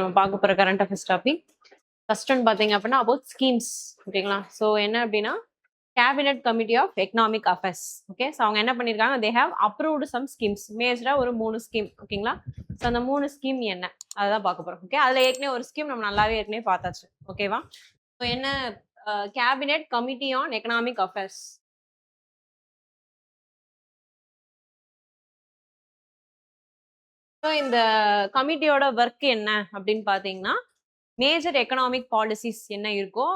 நம்ம பார்க்க போற current affairs topic. First one பார்த்தீங்க அப்படின்னா அபவுட் ஸ்கீம்ஸ். ஓகேங்களா? ஸோ என்ன அப்படின்னா cabinet committee of economic affairs. Okay, so அவங்க என்ன பண்ணியிருக்காங்க, they have approved some schemes. மேஜரா ஒரு 3 ஸ்கீம். ஓகேங்களா? ஸோ அந்த 3 ஸ்கீம் என்ன அதுதான் பார்க்க போறோம். ஓகே, அதுல ஏற்கனவே ஒரு ஸ்கீம் நம்ம நல்லாவே ஏற்கனவே பார்த்தாச்சு. ஓகேவா? ஸோ என்ன cabinet committee on economic affairs. So இந்த கமிட்டியோட ஒர்க் என்ன அப்படின்னு பார்த்தீங்கன்னா, மேஜர் எக்கனாமிக் பாலிசிஸ் என்ன இருக்கோ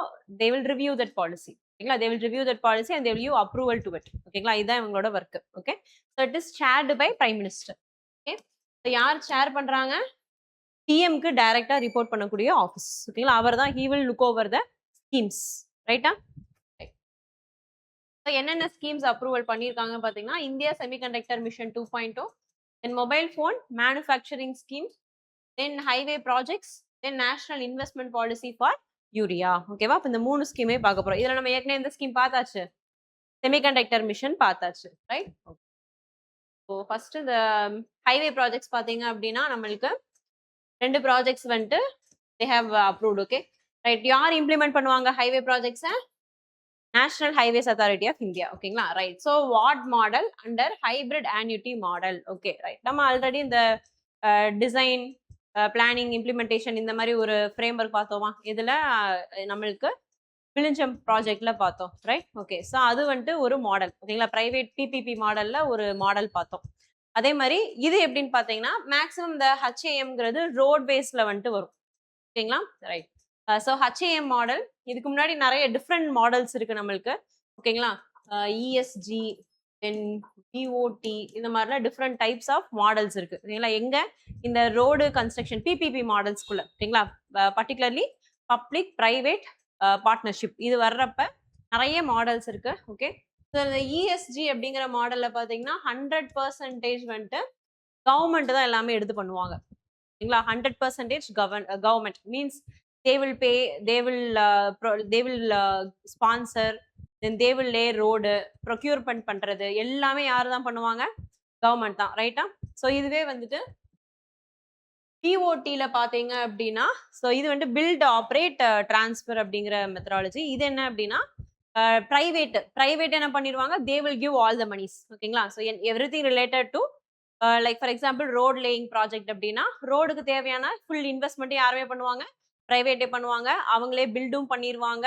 they will review that policy. ஓகேங்களா? They will review that policy and they will give approval to it. ஓகேங்களா? இதுதான் இவங்களோட work. Okay, so it is chaired by prime minister. Okay, so யார் chair பண்றாங்க? பிஎம்க்கு டைரக்டா report பண்ணக்கூடிய ஆஃபீஸ். ஓகேங்களா? அவர் தான் he will look over the schemes. ரைட்டா? என்னென்ன ஸ்கீம்ஸ் அப்ரூவல் பண்ணியிருக்காங்க பார்த்தீங்கன்னா, India semiconductor mission 2.0, then mobile phone manufacturing scheme, then highway projects, then national investment policy for urea. ஓகேவா? இப்போ இந்த 3 ஸ்கீமே பார்க்க போறோம். இதுல நம்ம ஏற்கனவே இந்த ஸ்கீம் பார்த்தாச்சு, செமிகண்டக்டர் மிஷன் பார்த்தாச்சு. ரைட்? ஸோ ஃபர்ஸ்ட் இந்த ஹைவே ப்ராஜெக்ட்ஸ் பார்த்தீங்க அப்படின்னா நம்மளுக்கு 2 ப்ராஜெக்ட்ஸ் வந்துட்டு they have approved. Okay, right. யார் இம்ப்ளிமெண்ட் பண்ணுவாங்க ஹைவே ப்ராஜெக்ட்ஸை? National highways authority of India. ஓகேங்களா? Right. So what model under hybrid annuity model. Okay, right. நம்ம ஆல்ரெடி இந்த டிசைன், பிளானிங், இம்ப்ளிமெண்டேஷன் இந்த மாதிரி ஒரு ஃப்ரேம் ஒர்க் பார்த்தோமா? இதுல நம்மளுக்கு விழிஞ்சம் ப்ராஜெக்ட்ல பார்த்தோம். ரைட்? ஓகே, ஸோ அது வந்துட்டு ஒரு மாடல். ஓகேங்களா? பிரைவேட் பிபிபி மாடல்ல ஒரு மாடல் பார்த்தோம். அதே மாதிரி இது எப்படின்னு பார்த்தீங்கன்னா மேக்ஸிமம் இந்த ஹச்ஏஎம்ங்கிறது ரோட் பேஸ்ல வந்துட்டு வரும். ஓகேங்களா? ரைட். ஸோ ஹச்ஏஎம் மாடல், இதுக்கு முன்னாடி நிறைய டிஃப்ரெண்ட் மாடல்ஸ் இருக்கு நம்மளுக்கு. ஓகேங்களா? இஎஸ்ஜி, தென் பிஓடி, இந்த மாதிரிலாம் டிஃப்ரெண்ட் டைப்ஸ் ஆஃப் மாடல்ஸ் இருக்கு. ஓகேங்களா? எங்க இந்த ரோடு கன்ஸ்ட்ரக்ஷன் பிபிபி மாடல்ஸ்குள்ள. ஓகேங்களா? பர்டிகுலர்லி பப்ளிக் பிரைவேட் பார்ட்னர்ஷிப் இது வர்றப்ப நிறைய மாடல்ஸ் இருக்கு. ஓகே, ஸோ இந்த இஎஸ்ஜி அப்படிங்கிற மாடல்ல பார்த்தீங்கன்னா 100% வந்துட்டு கவர்மெண்ட் தான் எல்லாமே எடுத்து பண்ணுவாங்க. ஓகேங்களா? 100% government means they will pay, they will sponsor, then they will lay road, procurement பண்றது எல்லாமே யாரு தான் பண்ணுவாங்க? கவர்மெண்ட் தான். ரைட்டா? ஸோ இதுவே வந்துட்டு பிஓடில பாத்தீங்க அப்படின்னா, ஸோ இது வந்து பில்ட் ஆப்ரேட் டிரான்ஸ்பர் அப்படிங்கிற மெத்தடாலஜி. இது என்ன அப்படின்னா பிரைவேட் என்ன பண்ணிடுவாங்க? They will give all the moneys. ஓகேங்களா? So everything related to like for example road laying project அப்படின்னா ரோடுக்கு தேவையான ஃபுல் இன்வெஸ்ட்மெண்ட் யாருமே பண்ணுவாங்க? பிரைவேட்டே பண்ணுவாங்க. அவங்களே பில்டும் பண்ணிடுவாங்க,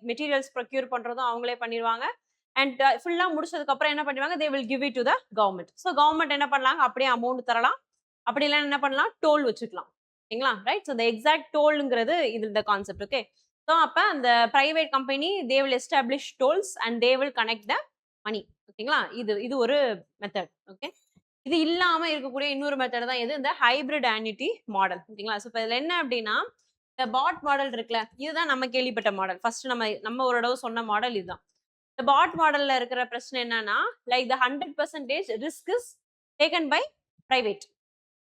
மெட்டீரியல்ஸ் ப்ரொக்யூர் பண்றதும் அவங்களே பண்ணிடுவாங்க. அண்ட் ஃபுல்லா முடிச்சதுக்கு அப்புறம் என்ன பண்ணுவாங்க? தே will give it to the government. So government என்ன பண்ணலாம்? அப்படியே அமௌண்ட் தரலாம், அப்படி இல்லைன்னா என்ன பண்ணலாம்? டோல் வச்சுக்கலாம். ஓகேங்களா? ரைட். ஸோ இந்த எக்ஸாக்ட் டோல்ங்கிறது இது இந்த கான்செப்ட். ஓகே, ஸோ அப்ப அந்த private company they will establish tolls and they will connect the money. ஓகேங்களா? இது ஒரு மெத்தட். ஓகே, இது இல்லாம இருக்கக்கூடிய இன்னொரு மெத்தட் தான் எது? இந்த ஹைபிரிட் ஆன்யூட்டி மாடல். ஓகேங்களா? ஸோ இப்போ இதுல என்ன அப்படின்னா இந்த பாட் மாடல் இருக்குல்ல, இதுதான் நம்ம கேள்விப்பட்ட மாடல். ஃபர்ஸ்ட் நம்ம ஒரு தடவை சொன்ன மாடல் இதுதான். இந்த பாட் மாடல்ல இருக்கிற பிரச்சனை என்னன்னா like the 100% risk is taken by private.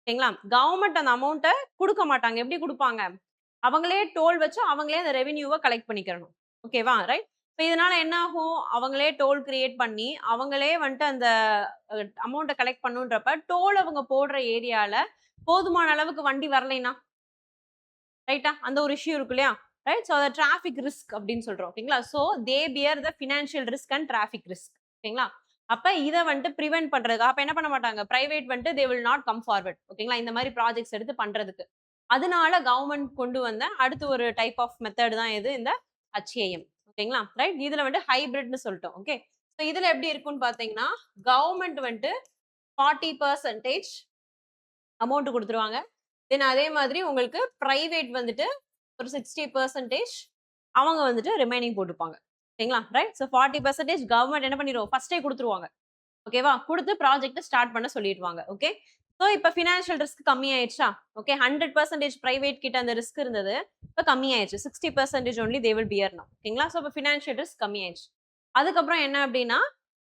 ஓகேங்களா? கவர்மெண்ட் அந்த அமௌண்ட்டை கொடுக்க மாட்டாங்க. எப்படி கொடுப்பாங்க? அவங்களே டோல் வச்சு அவங்களே அந்த ரெவென்யூவை கலெக்ட் பண்ணிக்கிறணும். ஓகேவா? ரைட். இப்போ இதனால என்ன ஆகும்? அவங்களே டோல் கிரியேட் பண்ணி அவங்களே வந்துட்டு அந்த அமௌண்ட்டை கலெக்ட் பண்ணுன்றப்ப டோல் அவங்க போடுற ஏரியால போதுமான அளவுக்கு வண்டி வரலைன்னா, ரைட்டா, அந்த ஒரு இஷ்யூ இருக்கு இல்லையா? ரைட். ஸோ அதை டிராஃபிக் ரிஸ்க் அப்படின்னு சொல்றோம். ஓகேங்களா? So they pier the financial risk and traffic risk. ஓகேங்களா? அப்ப இதை வந்துட்டு ப்ரிவென்ட் பண்றதுக்கு அப்ப என்ன பண்ண மாட்டாங்க? பிரைவேட் வந்துட்டு they will not come forward. ஓகேங்களா? இந்த மாதிரி ப்ராஜெக்ட்ஸ் எடுத்து பண்றதுக்கு. அதனால கவர்மெண்ட் கொண்டு வந்த அடுத்த ஒரு டைப் ஆஃப் மெத்தட் தான் எது? இந்த ஹச்ஏஎம். ஓகேங்களா? ரைட். இதுல வந்துட்டு ஹைபிரிட்னு சொல்லிட்டோம். ஓகே, ஸோ இதுல எப்படி இருக்கும்னு பாத்தீங்கன்னா கவர்மெண்ட் வந்துட்டு 40% அமௌண்ட் கொடுத்துருவாங்க. தென் அதே மாதிரி உங்களுக்கு பிரைவேட் வந்துட்டு ஒரு 60% அவங்க வந்துட்டு ரிமைனிங் போட்டுப்பாங்க. ஓகேங்களா? ரைட். ஸோ 40% கவர்மெண்ட் என்ன பண்ணிடுவோம்? ஃபர்ஸ்டே கொடுத்துருவாங்க. ஓகேவா? கொடுத்து ப்ராஜெக்ட் ஸ்டார்ட் பண்ண சொல்லிடுவாங்க. ஓகே, ஸோ இப்போ ஃபினான்ஷியல் ரிஸ்க் கம்மி ஆயிடுச்சா? ஓகே, 100% பிரைவேட் கிட்ட அந்த ரிஸ்க் இருந்தது, இப்போ கம்மி ஆயிடுச்சு. 60% only they will bear now. ஓகேங்களா? ஸோ இப்போ ஃபினான்ஷியல் ரிஸ்க் கம்மி ஆயிடுச்சு. அதுக்கப்புறம் என்ன அப்படின்னா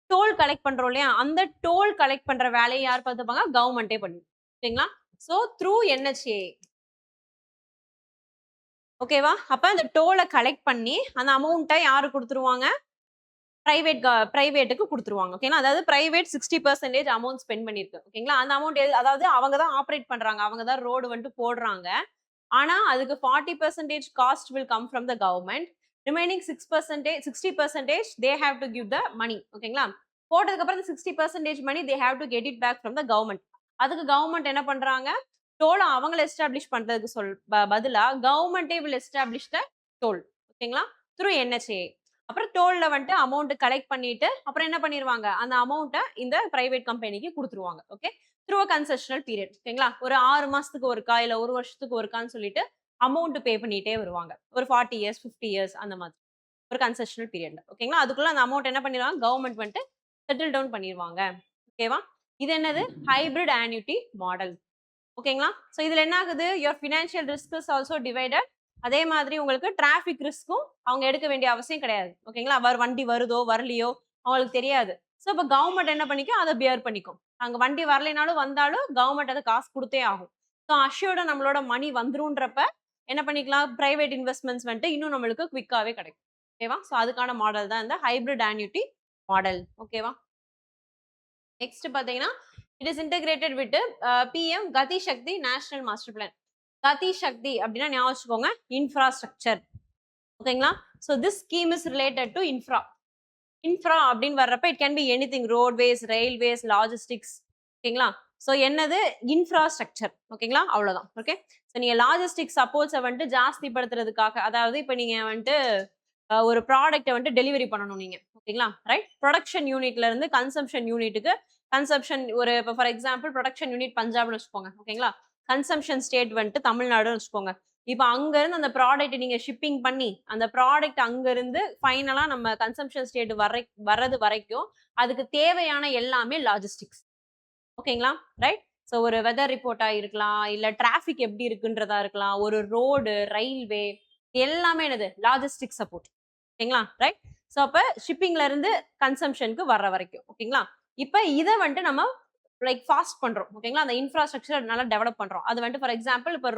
டோல் கலெக்ட் பண்றோம் இல்லையா? அந்த டோல் கலெக்ட் பண்ற வேலையை யார் பார்த்துப்பாங்க? கவர்மெண்டே பண்ணி. ஓகேங்களா? So through NHA. ஓகேவா? அப்ப அந்த டோலை கலெக்ட் பண்ணி அந்த அமௌண்ட்டை யாரு கொடுத்துருவாங்க? பிரைவேட்டுக்கு குடுத்துருவாங்க. ஓகேங்களா? அதாவது பிரைவேட் 60% அமௌண்ட் ஸ்பெண்ட் பண்ணிருக்கு. ஓகேங்களா? அந்த அமௌண்ட் அதாவது அவங்க தான் ஆப்பரேட் பண்றாங்க. அவங்க தான் ரோடு வந்துட்டு போடுறாங்க. ஆனா, அதுக்கு 40% cost will come from the government. Remaining 60% they have to give the money. ஓகேங்களா? போட்டதுக்கு அப்புறம் இந்த 60% money they have to get it back from the government. அதுக்கு கவர்ன்மெண்ட் என்ன பண்றாங்க? டோல அவங்கள எஸ்டாப்ளிஷ் பண்றதுக்கு பதிலா கவர்ன்மெண்டே வில் எஸ்டாப்ளிஷ் த டோல். ஓகேங்களா? Through NHAA. அப்புறம் டோல்ல வந்துட்டு அமௌண்ட் கலெக்ட் பண்ணிட்டு, அப்புறம் என்ன பண்ணிருவாங்க? அந்த அமௌண்ட்ட இந்த பிரைவேட் கம்பெனிக்கு குடுத்துருவாங்க. Okay. Through a concessional period. ஓகேங்களா? ஒரு 6 மாசத்துக்கு ஒருக்கா, இல்ல 1 வருஷத்துக்கு ஒருக்கான்னு சொல்லிட்டு அமௌண்ட் பே பண்ணிட்டே வருவாங்க. ஒரு 40 இயர்ஸ், 50 இயர்ஸ் அந்த மாதிரி. ஒரு கன்செஷனல் பீரியட்ல. ஓகேங்களா? அதுக்குள்ள அந்த அமௌண்ட் என்ன பண்ணிருவாங்க? கவர்ன்மெண்ட் வந்துட்டு செட்டில் டவுன் பண்ணிருவாங்க. ஓகேவா? இது என்னது? Hybrid annuity model. ஓகேங்களா? சோ இதுல என்ன ஆகுது? Your financial risk is also divided. அதே மாதிரி உங்களுக்கு டிராபிக் ரிஸ்க்கும் அவங்க எடுக்க வேண்டிய அவசியம் கிடையாது. ஓகேங்களா? வண்டி வருதோ, வரலையோ அவங்களுக்கு தெரியாது. சோ இப்ப கவர்ன்மெண்ட் என்ன பண்ணிக்கும்? அத பியர் பண்ணிக்கும். அங்க வண்டி வரலைனாலும் வந்தாலும் கவர்ன்மெண்ட் அத காசு குடுத்தே ஆகும். சோ அஷ்யூர்டா நம்மளோட மணி வந்துரும்ன்றப்ப என்ன பண்ணிக்கலாம்? பிரைவேட் இன்வெஸ்ட்மென்ட்ஸ் வந்துட்டு இன்னும் நம்மளுக்கு குயிக்காவே கிடைக்கும். ஓகேவா? சோ அதுக்கான மாடல் தான் இந்த ஹைபிரிட் ஆன்னுட்டி மாடல். ஓகேவா? நெக்ஸ்ட் பாத்தீங்கன்னா, it is integrated with PM கதி சக்தி நேஷனல் மாஸ்டர் பிளான். கதி சக்தி அப்படின்னா ஞாபகம் வச்சுக்கோங்க, இன்ஃப்ராஸ்ட்ரக்சர். ஓகேங்களா? So this scheme is related to infra. Infra அப்படின்னு வர்றப்ப it can B anything roadways, railways, logistics. ஓகேங்களா? சோ என்னது? இன்ஃப்ராஸ்ட்ரக்சர். ஓகேங்களா? அவ்வளவுதான். ஓகே. சோ நீங்க லாஜிஸ்டிக் சப்போர்ட்ஸ வந்துட்டு ஜாஸ்தி படுத்துறதுக்காக, அதாவது இப்ப நீங்க வந்துட்டு ஒரு ப்ராடக்ட்ட வந்துட்டு டெலிவரி பண்ணணும் நீங்க. ஓகேங்களா? ரைட்? புரொடக்ஷன் யூனிட்ல இருந்து கன்சம்ப்ஷன் யூனிட்டுக்கு ஒரு இப்ப ஃபார் எக்ஸாம்பிள் புரொடக்ஷன் யூனிட் பஞ்சாப்னு வச்சுக்கோங்க. ஓகேங்களா? கன்சம்ப்ஷன் ஸ்டேட் வந்துட்டு தமிழ்நாடுன்னு வச்சுக்கோங்க. இப்ப அங்க இருந்து அந்த ப்ராடக்ட் நீங்க ஷிப்பிங் பண்ணி, அந்த ப்ராடக்ட் அங்க இருந்து ஃபைனலா நம்ம கன்சம்ப்ஷன் ஸ்டேட் வர்றது வரைக்கும் அதுக்கு தேவையான எல்லாமே லாஜிஸ்டிக்ஸ். ஓகேங்களா? ரைட்? சோ ஒரு வெதர் ரிப்போர்ட்டா இருக்கலாம், இல்ல டிராபிக் எப்படி இருக்குன்றதா இருக்கலாம், ஒரு ரோடு, ரயில்வே எல்லாமே என்னது? Logistic support. ஓகேங்களா? ரைட்? சோ அப்ப ஷிப்பிங்ல இருந்து கன்சம்ப்ஷனுக்கு வர்ற வரைக்கும். ஓகேங்களா? இப்ப இத வந்துட்டு நம்ம லைக் ஃபாஸ்ட் பண்றோம். ஓகேங்களா? அந்த இன்ஃப்ராஸ்ட்ரக்சர் நல்லா டெவலப் பண்றோம். அது வந்துட்டு ஃபார் எக்ஸாம்பிள் இப்ப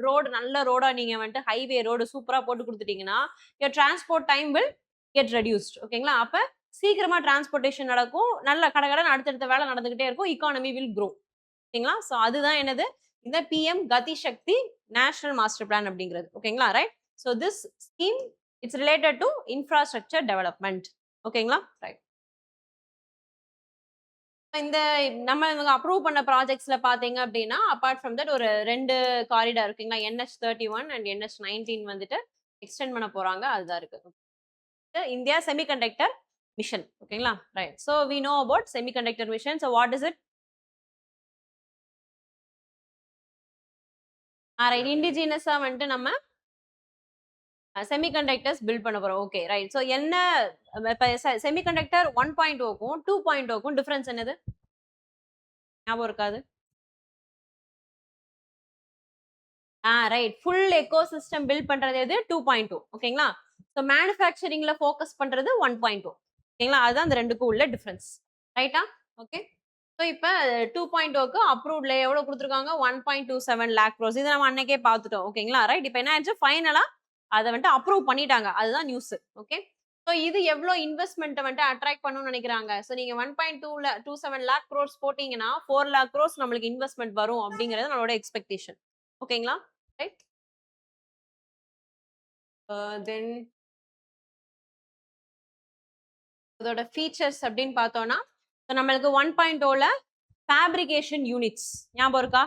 ரோடு நல்ல ரோடா நீங்க வந்துட்டு ஹைவே ரோடு சூப்பரா போட்டு குடுத்துட்டீங்கன்னா, your transport time will get reduced. ஓகேங்களா? அப்ப சீக்கிரமா டிரான்ஸ்போர்டேஷன் நடக்கும். நல்ல கடகடன்னு அடுத்தடுத்த வேலை நடந்துகிட்டே இருக்கும். Economy will grow. ஓகேங்களா? சோ அதுதான் என்னது? இந்த பிஎம் கதி சக்தி நேஷனல் மாஸ்டர் பிளான் அப்படிங்கிறது. ஓகேங்களா? Right? So this scheme it's related to infrastructure development. ஓகேங்களா? ரைட். இந்த நம்ம இவங்க அப்ரூவ் பண்ண ப்ராஜெக்ட்ஸ்ல பாத்தீங்க அப்படின்னா, அபார்ட் ஃப்ரம் தட் ஒரு 2 காரிடார் இருக்குங்களா? NH31 அண்ட் NH19 வந்துட்டு எக்ஸ்டெண்ட் பண்ண போறாங்க. அதுதான் இருக்கு. India semiconductor mission. ஓகேங்களா? Right. So we know about semiconductor mission. So what is it? Right. இண்டிஜினஸா வந்துட்டு நம்ம செமிகண்டக்டர்ஸ் பில்ட் பண்ண போறோம். ஓகே. ரைட். சோ என்ன இப்ப செமிகண்டக்டர் 1.0க்கும் 2.0க்கும் டிஃபரன்ஸ் என்னது? ஞாபகம் இருக்காது? ரைட். ஃபுல் எக்கோசிஸ்டம் பில்ட் பண்றது எது? 2.2. ஓகேங்களா? சோ மேனுஃபேக்சரிங்ல ஃபோக்கஸ் பண்றது 1.0. ஓகேங்களா? அதுதான் அந்த 2க்கும் உள்ள டிஃபரன்ஸ். ரைட்டா? ஓகே. சோ இப்ப 2.0க்கு அப்ரூவ்ட்ல எவ்வளவு குடுத்துருக்காங்க? 1.27 லாக் க்ரோர்ஸ். இத நம்ம அன்னைக்கே பார்த்துட்டோம். ஓகேங்களா? ரைட். இப்ப என்ன ஆயிடுச்சு? ஃபைனலா அத வந்துட்டு அப்ரூவ் பண்ணிட்டாங்க. அதுதான் நியூஸ். ஓகே. சோ இது எவ்ளோ இன்வெஸ்ட்மென்ட்ட வந்துட்டு அட்ராக்ட் பண்ணும்னு நினைக்கிறாங்க? சோ நீங்க 1.27 லாக் க்ரோர்ஸ் போட்டீங்கன்னா 4 லாக் க்ரோர்ஸ் நம்மளுக்கு இன்வெஸ்ட்மென்ட் வரும் அப்படிங்கிறது நம்மளோட எக்ஸ்பெக்டேஷன். ஓகேங்களா? ரைட். தென் அதோட ஃபீச்சர்ஸ் அப்படின்னு பார்த்தோம்னா, நம்மளுக்கு 1.0ல ஃபேப்ரிகேஷன் யூனிட்ஸ் ஞாபகம் இருக்கா?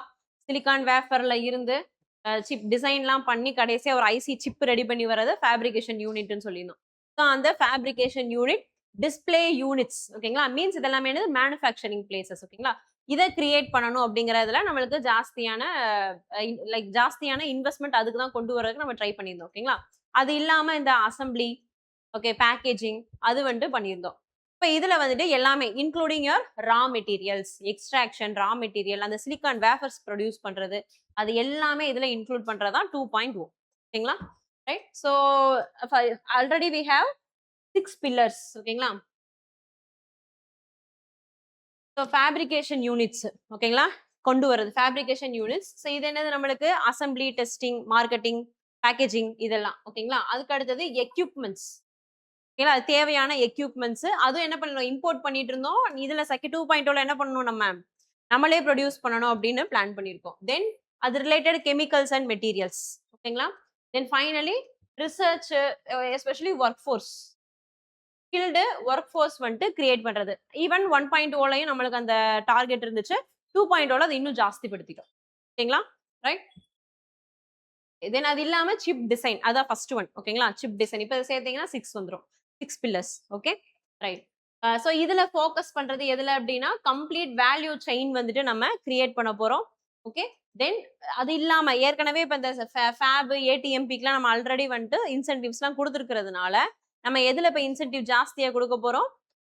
சிலிகான் வேஃபர்ல இருந்து சிப் டிசைன்லாம் பண்ணி கடைசியா ஒரு ஐசி சிப் ரெடி பண்ணி வரது ஃபேப்ரிகேஷன் யூனிட்னு சொல்லியிருந்தோம். ஸோ அந்த ஃபேப்ரிகேஷன் யூனிட், டிஸ்ப்ளே யூனிட்ஸ் ஓகேங்களா? மீன்ஸ் இதெல்லாமே என்னது? மேனுஃபேக்சரிங் பிளேசஸ் ஓகேங்களா? இத கிரியேட் பண்ணணும் அப்படிங்கிறதுல நம்மளுக்கு ஜாஸ்தியான இன்வெஸ்ட்மென்ட் அதுக்கு தான் கொண்டு வரதுக்கு நம்ம ட்ரை பண்ணியிருந்தோம். ஓகேங்களா? அது இல்லாம இந்த அசெம்பிளி, ஓகே பேக்கேஜிங் அது வந்துட்டு பண்ணியிருந்தோம். இப்ப இதுல வந்துட்டு எல்லாமே including your raw materials, extraction, raw material, அந்த சிலிகான் வேஃபர்ஸ் ப்ரொடியூஸ் பண்றது, அது எல்லாமே இதுல இன்க்ளூட் பண்றதா 2.0. ஓகேங்களா? Right. So already we have 6 pillars. ஓகேங்களா? ஸோ ஃபேப்ரிகேஷன் யூனிட்ஸ் ஓகேங்களா? கொண்டு வரது ஃபேப்ரிகேஷன் யூனிட்ஸ். ஸோ இது என்னது? நம்மளுக்கு அசெம்பிளி, டெஸ்டிங், மார்க்கெட்டிங், பேக்கேஜிங் இதெல்லாம். ஓகேங்களா? அதுக்கு அடுத்தது எக்யூப்மெண்ட்ஸ். ஓகேங்களா? அது தேவையான எக்யூப்மென்ட்ஸ் அதுவும் என்ன பண்ணணும் இம்போர்ட் பண்ணிட்டு இருந்தோம். இதுல செகண்ட் 2.0ல என்ன பண்ணணும் நம்ம? நம்மளே ப்ரொடியூஸ் பண்ணணும் அப்படின்னு பிளான் பண்ணியிருக்கோம். தென் அது ரிலேட்டட் கெமிக்கல்ஸ் அண்ட் மெட்டீரியல்ஸ் ஓகேங்களா? Then finally research especially work force skilled work force வந்துட்டு கிரியேட் பண்றது. ஈவன் 1.0லயும் நம்மளுக்கு அந்த டார்கெட் இருந்துச்சு. 2.0ல அது இன்னும் ஜாஸ்தி படுத்திட்டோம். ஓகேங்களா? ரைட்? தென் அது இல்லாம சிப் டிசைன் அதான் ஃபர்ஸ்ட் ஒன் ஓகேங்களா? சிப் டிசைன் இப்ப சேர்த்தீங்கன்னா 6 வந்துரும். 6 பில்லர்ஸ் ஓகே ரைட். சோ இதுல ஃபோக்கஸ் பண்றது எதுல அப்படின்னா கம்ப்ளீட் வேல்யூ செயின் வந்துட்டு நம்ம கிரியேட் பண்ண போறோம். ஓகே தென் அது இல்லாம ஏற்கனவே இப்ப இந்த ஃபேப் ஏடிஎம்பிக்குலாம் நம்ம ஆல்ரெடி வந்துட்டு இன்சென்டிவ்ஸ்லாம் கொடுத்துருக்கிறதுனால நம்ம எதுல இப்ப இன்சென்டிவ் ஜாஸ்தியா கொடுக்க போறோம்?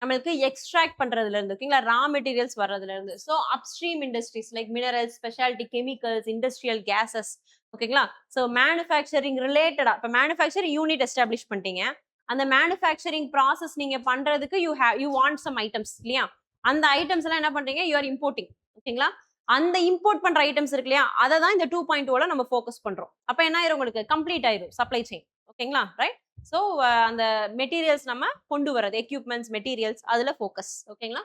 நம்மளுக்கு எக்ஸ்ட்ராக்ட் பண்றதுல இருந்து ஓகேங்களா? ரா மெட்டீரியல்ஸ் வர்றதுல இருந்து. So upstream industries like minerals, specialty chemicals, industrial gases ஓகேங்களா? சோ மேனுஃபேக்சரிங் ரிலேட்டடா இப்ப மேனுஃபேக்சரிங் யூனிட் எஸ்டாப்ளிஷ் பண்ணிட்டீங்க. அந்த மேனுஃபேக்சரிங் ப்ராசஸ் நீங்க பண்றதுக்கு யூ வாண்ட் சம் ஐட்டம்ஸ் இல்லையா? அந்த ஐட்டம்ஸ் எல்லாம் என்ன பண்றீங்க? யூ ஆர் இம்போர்ட்டிங் ஓகேங்களா? அந்த இம்போர்ட் பண்ற ஐட்டம்ஸ் இருக்கு இல்லையா? அத தான் இந்த 2.0ல நம்ம ஃபோக்கஸ் பண்றோம். அப்ப என்ன ஆயிரும் உங்களுக்கு? கம்ப்ளீட் ஆயிரும் சப்ளை செயின். ஓகேங்களா? ரைட்? சோ அந்த மெட்டீரியல்ஸ் நம்ம கொண்டு வரது எக்யூப்மென்ட்ஸ், மெட்டீரியல்ஸ் அதுல ஃபோக்கஸ். ஓகேங்களா?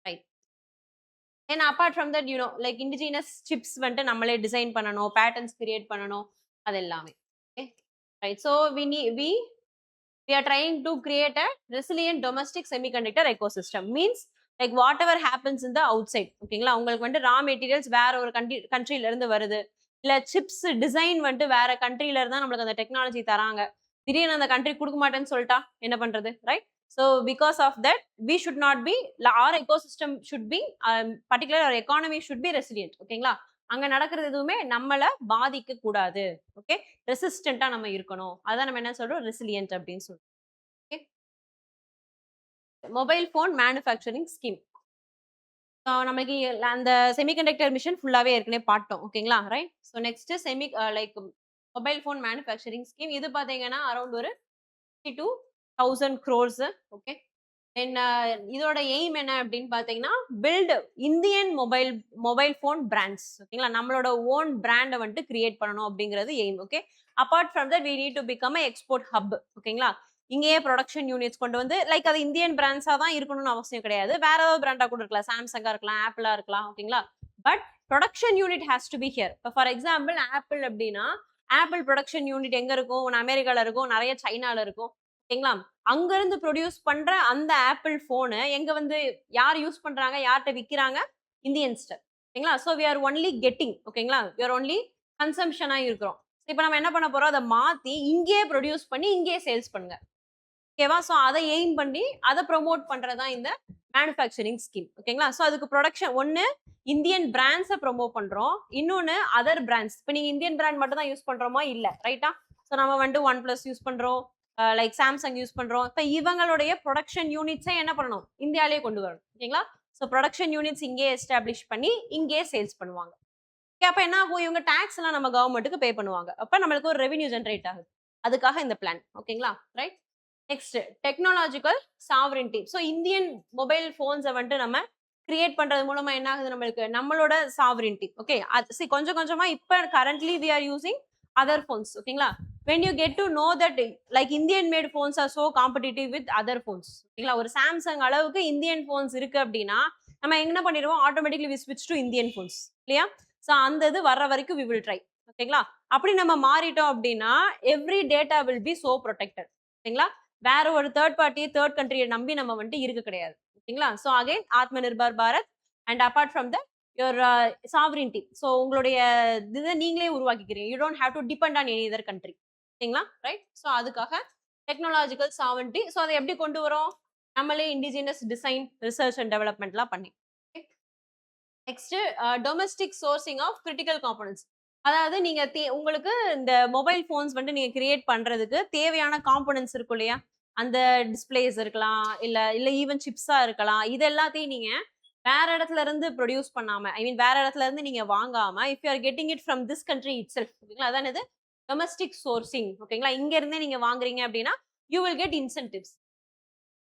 Right. Then abort from that like indigenous chips வந்துட்டு நம்மளே டிசைன் பண்ணணும், பேட்டர்ன்ஸ் கிரியேட் பண்ணணும். அது எல்லாமே. Okay. Right. So we are trying to create a resilient domestic semiconductor ecosystem means like whatever happens in the outside ஓகேங்களா உங்களுக்கு வந்து raw materials வேற ஒரு கண்ட்ரில இருந்து வருது இல்ல சிப்ஸ் டிசைன் வந்து வேற கண்ட்ரில இருந்தா நம்மளுக்கு அந்த டெக்னாலஜி தராங்க திடீர்னு அந்த கண்ட்ரி கொடுக்க மாட்டேன்னு சொல்லிட்டா என்ன பண்றது right so because of that we should not be our ecosystem should be particular our economy should be resilient ஓகேங்களா அங்க நடக்கிறது எதுவுமே நம்மள பாதிக்க கூடாது ஓகே ரெசிஸ்டன்ட்டா நம்ம இருக்கணும் அதான் நம்ம என்ன சொல்றோம் ரெசிலியன்ட் அப்படின்னு சொல்றோம் மொபைல் ஃபோன் மேனுஃபேக்சரிங் ஸ்கீம் நமக்கு அந்த செமிகண்டக்டர் மிஷன் ஃபுல்லாவே ஏற்கனவே பார்த்தோம் ஓகேங்களா right so next like mobile phone manufacturing scheme இது பார்த்தீங்கன்னா அரௌண்ட் ஒரு 52,000 crores ஓகே தென் இதோட எய்ம் என்ன அப்படின்னு பார்த்தீங்கன்னா build Indian mobile phone brands ஓகேங்களா நம்மளோட ஓன் பிராண்டை வந்துட்டு கிரியேட் பண்ணணும் அப்படிங்கிறது aim okay apart from that we need to become export hub ஓகேங்களா இங்கேயே ப்ரொடக்ஷன் யூனிட்ஸ் கொண்டு வந்து லைக் அது இந்தியன் பிராண்ட்ஸா தான் இருக்கணும்னு அவசியம் கிடையாது வேற ஏதாவது பிராண்டா கூட இருக்கலாம் சாம்சங்கா இருக்கலாம் ஆப்பிளா இருக்கலாம் ஓகேங்களா but production unit has to be here இப்போ ஃபார் எக்ஸாம்பிள் ஆப்பிள் அப்படின்னா ஆப்பிள் ப்ரொடக்ஷன் யூனிட் எங்க இருக்கும் ஒன்று அமெரிக்கால இருக்கும் நிறைய சைனால இருக்கும் ஓகேங்களா அங்க இருந்து ப்ரொடியூஸ் பண்ற அந்த ஆப்பிள் போனு எங்க வந்து யார் யூஸ் பண்றாங்க யார்கிட்ட விக்கிறாங்க இந்தியன்ஸ்ட ஓகேங்களா so we are only getting ஓகேங்களா வி ஆர் ஒன்லி கன்சம்ஷனா இருக்கிறோம் இப்போ நம்ம என்ன பண்ண போறோம் அதை மாத்தி இங்கேயே ப்ரொடியூஸ் பண்ணி இங்கேயே சேல்ஸ் பண்ணுங்க ஓகேவா ஸோ அதை எய்ம் பண்ணி அதை ப்ரொமோட் பண்றதா இந்த மேனுஃபேக்சரிங் ஸ்கீம் ஓகேங்களா ஸோ அதுக்கு ப்ரொடக்ஷன் ஒன்னு இந்தியன் பிராண்ட்ஸை ப்ரொமோட் பண்றோம் இன்னொன்னு அதர் பிராண்ட்ஸ் இப்போ நீங்க இந்தியன் பிராண்ட் மட்டும் தான் யூஸ் பண்றோமா இல்ல ரைட்டா ஸோ நம்ம வந்துட்டு ஒன் பிளஸ் யூஸ் பண்றோம் லைக் சாம்சங் யூஸ் பண்றோம் இப்போ இவங்களுடைய ப்ரொடக்ஷன் யூனிட்ஸை என்ன பண்ணணும் இந்தியாலேயே கொண்டு வரணும் ஓகேங்களா ஸோ ப்ரொடக்ஷன் யூனிட்ஸ் இங்கே எஸ்டாப்ளிஷ் பண்ணி இங்கே சேல்ஸ் பண்ணுவாங்க அப்ப என்ன ஆகும் இவங்க டாக்ஸ் எல்லாம் நம்ம கவர்மெண்ட்டுக்கு பே பண்ணுவாங்க அப்ப நம்மளுக்கு ஒரு ரெவென்யூ ஜென்ரேட் ஆகுது அதுக்காக இந்த பிளான் ஓகேங்களா ரைட் நெக்ஸ்ட் டெக்னாலஜிக்கல் சாவரின்டி ஸோ இந்தியன் மொபைல் போன்ஸை வந்துட்டு நம்ம கிரியேட் பண்றது மூலமா என்ன ஆகுது நம்மளுக்கு நம்மளோட சாவரின்டி ஓகே அது கொஞ்சம் கொஞ்சமா இப்ப currently we are using other phones ஓகேங்களா when you get to know that like Indian made phones are so competitive with other phones ஓகேங்களா ஒரு சாம்சங் அளவுக்கு இந்தியன் போன்ஸ் இருக்கு அப்படின்னா நம்ம என்ன பண்ணிடுவோம் ஆட்டோமேட்டிக்லி வி ஸ்விட்ச் டு இந்தியன் போன்ஸ் இல்லையா ஸோ அந்த இது வர்ற வரைக்கும் வி வில் ட்ரை ஓகேங்களா அப்படி நம்ம மாறிட்டோம் அப்படின்னா every data will be so protected ஓகேங்களா வேற ஒரு தேர்ட் பார்ட்டி தேர்ட் கண்ட்ரியை நம்பி நம்ம வந்துட்டு இருக்க கிடையாது ஓகேங்களா so again Aatmanirbhar Bharat and apart from the your sovereignty so உங்களுடைய இதை நீங்களே உருவாக்கிக்கிறீங்க you don't have to depend on any other country ஓகேங்களா ரைட் ஸோ அதுக்காக டெக்னாலஜிக்கல் சாவரின்டி ஸோ அதை எப்படி கொண்டு வரோம் நம்மளே இண்டிஜினஸ் டிசைன் ரிசர்ச் அண்ட் டெவலப்மெண்ட்லாம் பண்ணி next domestic sourcing of critical components அதாவது நீங்க உங்களுக்கு இந்த மொபைல் போன்ஸ் வந்து நீங்க கிரியேட் பண்றதுக்கு தேவையான காம்போனன்ட்ஸ் இருக்கும் இல்லையா அந்த டிஸ்பிளேஸ் இருக்கலாம் இல்ல ஈவன் சிப்ஸா இருக்கலாம் இது எல்லாத்தையும் நீங்க வேற இடத்துல இருந்து ப்ரொடியூஸ் பண்ணாம ஐ மீன் வேற இடத்துல இருந்து நீங்க வாங்காம if you are getting it from this country it self ஓகேங்களா அதான் இது டொமஸ்டிக் சோர்சிங் ஓகேங்களா இங்க இருந்தே நீங்க வாங்குறீங்க அப்படின்னா யூ வில் கெட் இன்சென்டிவ்ஸ்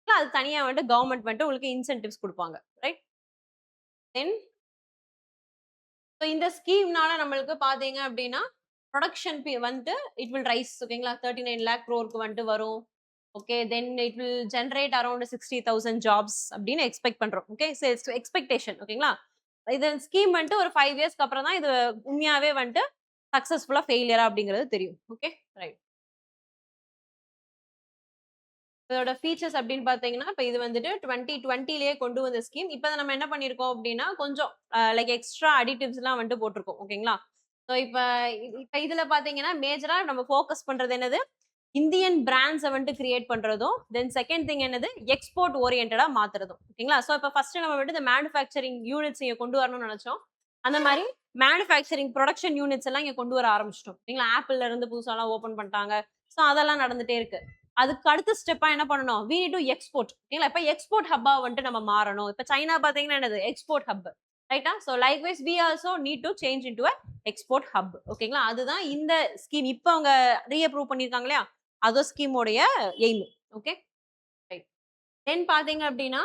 அது தனியா வந்துட்டு கவர்மெண்ட் வந்துட்டு உங்களுக்கு இன்சென்டிவ்ஸ் கொடுப்பாங்க ரைட் தென் ஸோ இந்த ஸ்கீம்னால நம்மளுக்கு பார்த்தீங்க அப்படின்னா ப்ரொடக்ஷன் வந்துட்டு இட் வில் ரைஸ் ஓகேங்களா 39 lakh crore வந்துட்டு வரும் okay, then it will generate around 60,000 jobs அப்படின்னு எக்ஸ்பெக்ட் பண்றோம். Okay, expectation. ஓகேங்களா? இது ஸ்கீம் வந்துட்டு ஒரு 5 இயர்ஸ்க்கு அப்புறம் தான் இது உண்மையாவே வந்துட்டு சக்சஸ்ஃபுல்லா ஃபெயிலியரா அப்படிங்கிறது தெரியும். Okay, right. இதோட ஃபீச்சர்ஸ் அப்படின்னு பார்த்தீங்கன்னா, இப்ப இது வந்துட்டு 2020லயே கொண்டு வந்த ஸ்கீம். இப்ப நம்ம என்ன பண்ணியிருக்கோம் அப்படின்னா, கொஞ்சம் லைக் எக்ஸ்ட்ரா அடிட்டிவ்ஸ்லாம் வந்துட்டு போட்டிருக்கோம். ஓகேங்களா? ஸோ இப்ப இதுல பார்த்தீங்கன்னா, மேஜரா நம்ம ஃபோக்கஸ் பண்றது என்னது? இந்தியன் பிராண்ட்ஸ வந்துட்டு கிரியேட் பண்றதும், தென் செகண்ட் திங் என்னது? எக்ஸ்போர்ட் ஓரியன்டடா மாத்துறதும். ஓகேங்களா? ஸோ இப்ப ஃபர்ஸ்ட் நம்ம வந்துட்டு இந்த மேனுஃபேக்சரிங் யூனிட்ஸ் இங்க கொண்டு வரணும்னு நெனச்சோம். அந்த மாரி மேனுஃபேக்சரிங் புரொடக்ஷன் யூனிட்ஸ் எல்லாம் இங்க கொண்டு வர ஆரம்பிச்சுட்டோம். ஓகேங்களா? ஆப்பிள்ல இருந்து புதுசாலாம் ஓப்பன் பண்ணிட்டாங்க. ஸோ அதெல்லாம் நடந்துட்டே இருக்கு. அதுக்கு அடுத்த ஸ்டெப்பா என்ன பண்ணணும்? We need to export. ஓகேங்களா? இப்ப எக்ஸ்போர்ட் ஹப்பா வந்துட்டு நம்ம மாறணும். இப்ப சைனா பார்த்தீங்கன்னா என்னது? Export hub. ரைட்டா? So likewise we also need to change into a export hub. ஓகேங்களா? அதுதான் இந்த ஸ்கீம். இப்ப அவங்க ரீஅப்ரூவ் பண்ணியிருக்காங்க இல்லையா? அது ஸ்கீமோடைய எய்ம். Okay, right. தென் பாத்தீங்க அப்படின்னா,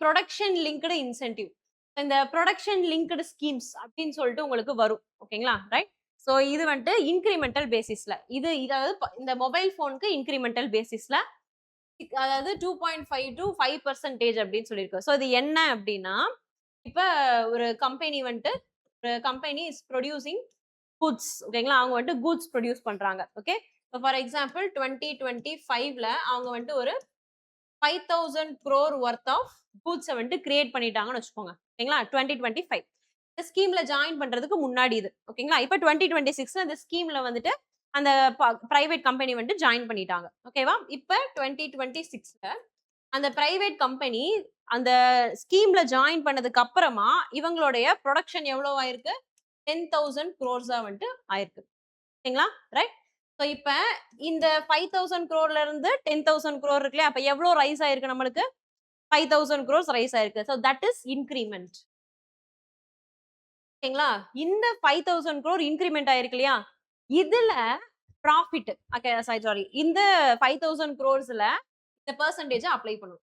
ப்ரொடக்ஷன் லிங்க்டு இன்சென்டிவ். இந்த ப்ரொடக்ஷன் லிங்க்டு ஸ்கீம்ஸ் அப்படின்னு சொல்லிட்டு உங்களுக்கு வரும். ஓகேங்களா? ரைட். ஸோ இது வந்துட்டு இன்கிரிமெண்டல் பேசிஸ்ல. இதாவது இந்த மொபைல் ஃபோனுக்கு இன்கிரிமெண்டல் பேசிஸ்ல அதாவது 2.5 to 5% அப்படின்னு சொல்லியிருக்கு. ஸோ இது என்ன அப்படின்னா, இப்ப ஒரு கம்பெனி வந்துட்டு ஒரு கம்பெனி இஸ் ப்ரொடியூசிங் கூட்ஸ். ஓகேங்களா? அவங்க வந்துட்டு கூட்ஸ் ப்ரொடியூஸ் பண்றாங்க. ஓகே. இப்போ ஃபார் எக்ஸாம்பிள் 2025ல அவங்க வந்துட்டு ஒரு 5,000 crore ஒர்த் ஆஃப் கூட்ஸ வந்துட்டு கிரியேட் பண்ணிட்டாங்கன்னு வச்சுக்கோங்க. ஓகேங்களா? 2025 இந்த ஸ்கீம்ல ஜாயின் பண்றதுக்கு முன்னாடி இது. ஓகேங்களா? இப்ப 2026ல இந்த ஸ்கீம்ல வந்துட்டு அந்த பிரைவேட் கம்பெனி வந்துட்டு ஜாயின் பண்ணிட்டாங்க. ஓகேவா? இப்ப 2026ல அந்த பிரைவேட் கம்பெனி அந்த ஸ்கீம்ல ஜாயின் பண்ணதுக்கு அப்புறமா இவங்களுடைய புரொடக்ஷன் எவ்வளவு ஆயிருக்கு? 10,000 crores வந்துட்டு ஆயிருக்கு. ஓகேங்களா? ரைட். ஸோ இப்ப இந்த 5,000 crore இருந்து 10,000 crore இருக்கு இல்லையா? அப்ப எவ்வளவு ரைஸ் ஆயிருக்கு நம்மளுக்கு? 5,000 crores ரைஸ் ஆயிருக்கு. So that is increment. ஓகேங்களா? இந்த 5,000 crore இன்கிரிமெண்ட் ஆயிருக்கு இல்லையா? இதுல ப்ராஃபிட் ஓகே சாரி இந்த 5,000 crores-ல இந்த பெர்சன்டேஜ் அப்ளை பண்ணணும்.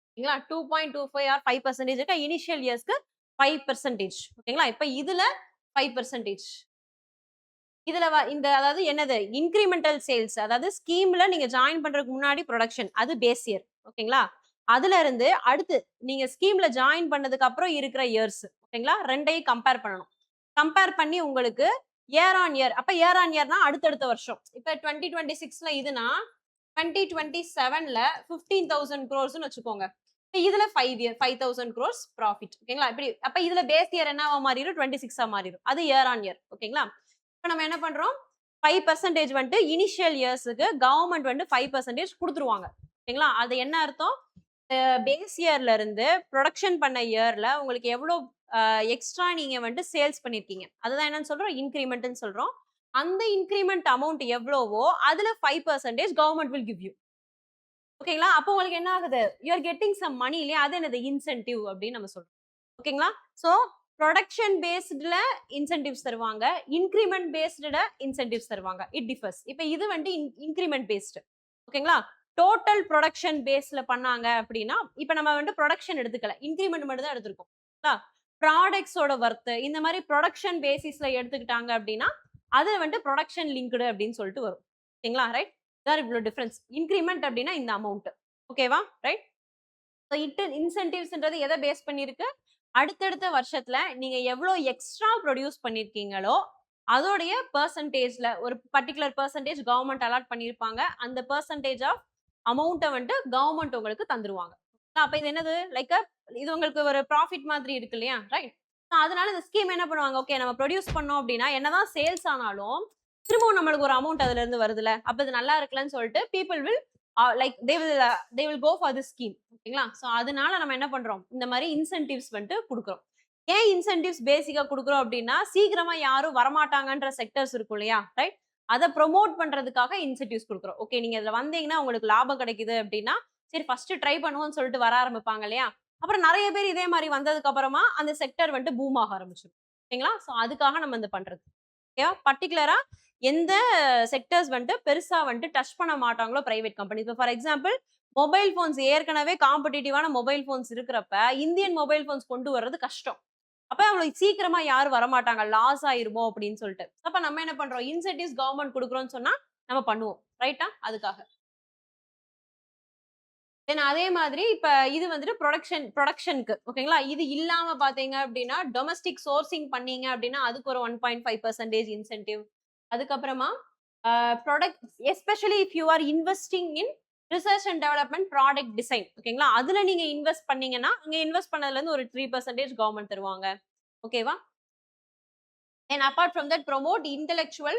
ஓகேங்களா? 2.25 ஆர் 5% இனிஷியல் இயர்ஸ்க்கு 5%. ஓகேங்களா? இப்ப இதுல 5%. இதுல இந்த அதாவது என்னது? இன்கிரிமெண்டல் சேல்ஸ் அதாவது ஸ்கீம்ல நீங்க ஜாயின் பண்றதுக்கு முன்னாடி புரொடக்ஷன் அது பேஸ் இயர். ஓகேங்களா? அதுல இருந்து அடுத்து நீங்க ஸ்கீம்ல ஜாயின் பண்ணதுக்கு அப்புறம் இருக்கிற இயர்ஸ். ஓகேங்களா? 2யும் கம்பேர் பண்ணணும். கம்பேர் பண்ணி உங்களுக்கு இயர் ஆன் இயர். அப்ப இயர் ஆன் இயர்னா அடுத்தடுத்த வருஷம். இப்ப 2026ல இதுனா 2027ல 15,000 crores-னு வச்சுக்கோங்க. இதுல 5,000 crores ப்ராஃபிட். ஓகேங்களா? இப்படி அப்ப இதுல பேஸ் இயர் என்னவா மாறிரும்? 26ஆ மாறிரும். அது இயர் ஆன் இயர். ஓகேங்களா? இப்ப நம்ம என்ன பண்றோம்? 5% வந்துட்டு இனிஷியல் இயர்ஸ்க்கு கவர்மெண்ட் வந்து 5% குடுத்துருவாங்க. ஓகேங்களா? அது என்ன அர்த்தம்? பேஸ் இயர்ல இருந்து புரொடக்ஷன் பண்ண இயர்ல உங்களுக்கு எவ்வளோ எக்ஸ்ட்ரா நீங்க வந்துட்டு சேல்ஸ் பண்ணியிருக்கீங்க. அதுதான் என்னன்னு சொல்றோம்? இன்கிரிமெண்ட்ன்னு சொல்றோம். அந்த இன்கிரிமெண்ட் அமௌண்ட் எவ்வளவோ அதுல 5% கவர்மெண்ட் வில் கிவ் யூ. ஓகேங்களா? அப்போ உங்களுக்கு என்ன ஆகுது? You are getting some money இல்லையா? அது என்னது? இன்சென்டிவ் அப்படின்னு நம்ம சொல்றோம். ஓகேங்களா? சோ புரொடக்ஷன் பேஸ்டுல இன்சென்டிவ்ஸ் தருவாங்க. இன்கிரிமெண்ட் பேஸ்டுல இன்சென்டிவ்ஸ் தருவாங்க. It differs. இப்ப இது வந்துட்டு இன்கிரிமெண்ட் பேஸ்டு. ஓகேங்களா? டோட்டல் புரொடக்ஷன் பேஸ்ல பண்ணாங்க அப்படின்னா, இப்ப நம்ம வந்துட்டு புரொடக்ஷன் எடுத்துக்கல. இன்கிரிமெண்ட் மட்டும் தான் எடுத்திருக்கோம். ப்ராடக்ட்ஸோட வொர்த் இந்த மாதிரி புரொடக்ஷன் பேசிஸ்ல எடுத்துக்கிட்டாங்க அப்படின்னா, அது வந்துட்டு புரொடக்ஷன் லிங்க்டு அப்படின்னு சொல்லிட்டு வரும். ஓகேங்களா? ரைட். இதான் இவ்வளவு டிஃபரன்ஸ். இன்கிரிமெண்ட் அப்படின்னா இந்த அமௌண்ட். ஓகேவா? ரைட். ஸோ இன்சென்டிவ்ஸ்ன்றது எதை பேஸ் பண்ணியிருக்கு? அடுத்தடுத்த வருஷத்துல நீங்க எவ்வளோ எக்ஸ்ட்ரா ப்ரொடியூஸ் பண்ணியிருக்கீங்களோ, அதோடைய பெர்சன்டேஜ்ல ஒரு பர்ட்டிகுலர் பெர்சன்டேஜ் கவர்மெண்ட் அலாட் பண்ணியிருப்பாங்க. அந்த பெர்சன்டேஜ் ஆஃப் அமௌண்ட்ட வந்துட்டு கவர்மெண்ட் உங்களுக்கு தந்துருவாங்க. அப்ப இது என்னது? லைக் இது உங்களுக்கு ஒரு ப்ராஃபிட் மாதிரி இருக்கு இல்லையா? ரைட். அதனால இந்த ஸ்கீம் என்ன பண்ணுவாங்க? ஓகே நம்ம ப்ரொடியூஸ் பண்ணோம் அப்படின்னா, என்னதான் சேல்ஸ் ஆனாலும், திரும்பவும் நம்மளுக்கு ஒரு அமௌண்ட் அதுல இருந்து வருதுல்ல. அப்ப இது நல்லா இருக்குல்லன்னு சொல்லிட்டு people will like they will go for this scheme. ஓகேங்களா? சோ அதனால நம்ம என்ன பண்றோம்? இந்த மாதிரி இன்சென்டிவ்ஸ் வந்துட்டு குடுக்குறோம். ஏன் இன்சென்டிவ்ஸ் பேசிக்கா குடுக்குறோம் அப்படின்னா, சீக்கிரமா யாரும் வரமாட்டாங்கன்ற செக்டர்ஸ் இருக்கும் இல்லையா? ரைட். அத ப்ரமோட் பண்றதுக்காக இன்சென்டிவ்ஸ் குடுக்குறோம். ஓகே நீங்க இதுல வந்தீங்கன்னா உங்களுக்கு லாபம் கிடைக்குது அப்படின்னா, சரி ஃபர்ஸ்ட் ட்ரை பண்ணுவோம்னு சொல்லிட்டு வர ஆரம்பிப்பாங்க இல்லையா? அப்புறம் நெறைய பேர் இதே மாதிரி வந்ததுக்கு அப்புறமா அந்த செக்டர் வந்துட்டு பூம் ஆக ஆரம்பிச்சிரும். ஓகேங்களா? சோ அதுக்காக நம்ம இந்த பண்றது. ஓகேவா? பர்ட்டிகுலரா எந்த செக்டர்ஸ் வந்துட்டு பெருசா வந்துட்டு டச் பண்ண மாட்டாங்களோ பிரைவேட் கம்பெனி. இப்போ ஃபார் எக்ஸாம்பிள் மொபைல் ஃபோன்ஸ் ஏற்கனவே காம்படிட்டிவான மொபைல் ஃபோன்ஸ் இருக்கிறப்ப, இந்தியன் மொபைல் ஃபோன்ஸ் கொண்டு வர்றது கஷ்டம். அப்ப அவங்களுக்கு சீக்கிரமா யாரும் வரமாட்டாங்க. லாஸ் ஆயிருமோ அப்படின்னு சொல்லிட்டு. அப்ப நம்ம என்ன பண்றோம்? இன்சென்டிவ்ஸ் கவர்மெண்ட் குடுக்குறோம்னு சொன்னா நம்ம பண்ணுவோம். ரைட்டா? அதுக்காக. தென் அதே மாதிரி இப்ப இது வந்துட்டு ப்ரொடக்ஷனுக்கு ஓகேங்களா? இது இல்லாம பார்த்தீங்க அப்டின்னா, டொமஸ்டிக் சோர்சிங் பண்ணீங்க அப்டின்னா, அதுக்கு ஒரு 1.5% இன்சென்டிவ். அதுக்கப்புறமா a product especially if you are investing in research and development product design ஓகேங்களா? அதுல நீங்க இன்வெஸ்ட் பண்ணீங்கன்னா, அங்க இன்வெஸ்ட் பண்ணதுலருந்து ஒரு 3% கவர்ன்மெண்ட் தருவாங்க. ஓகேவா? And apart from that promote intellectual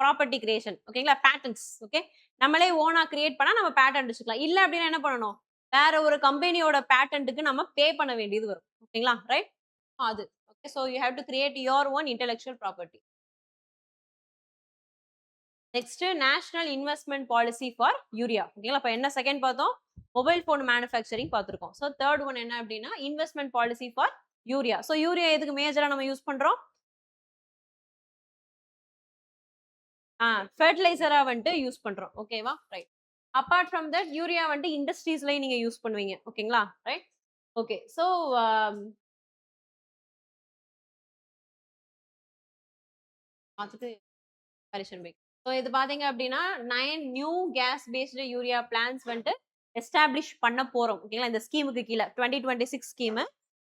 property creation ஓகேங்களா? Patents okay. நம்மளே ஓனா கிரியேட் பண்ணா நம்ம பேட்டன்ட் வச்சுக்கலாம். இல்ல அப்டின்னா என்ன பண்ணணும்? வேற ஒரு கம்பெனியோட பேட்டன்ட்க்கு நம்ம பே பண்ண வேண்டியது வரும். ஓகேங்களா? ரைட்? அது. Okay. So you have to create your own intellectual property. Next national investment policy for urea. ஓகேங்களா? அப்ப என்ன செகண்ட் பார்த்தோம்? மொபைல் ஃபோன் மேனுஃபேக்சரிங் பார்த்திருக்கோம். சோ தேர்ட் ஒன் என்ன அப்டின்னா investment policy for urea. So urea எதுக்கு மேஜரா நம்ம யூஸ் பண்றோம்? ஃபெர்டிலைசரா வந்துட்டு யூஸ் பண்றோம். ஓகேவா? Right. Apart from that urea வந்துட்டு இண்டஸ்ட்ரீஸ்லயும் நீங்க யூஸ் பண்ணுவீங்க. ஓகேங்களா? ரைட். ஓகே. சோ அதுக்கு கம்பேரிசன் பேக். ஸோ இது பார்த்தீங்க அப்படின்னா 9 new gas based urea plants வந்துட்டு எஸ்டாப்ளிஷ் பண்ண போறோம். ஓகேங்களா? இந்த ஸ்கீமுக்கு கீழ 2026 ஸ்கீமு.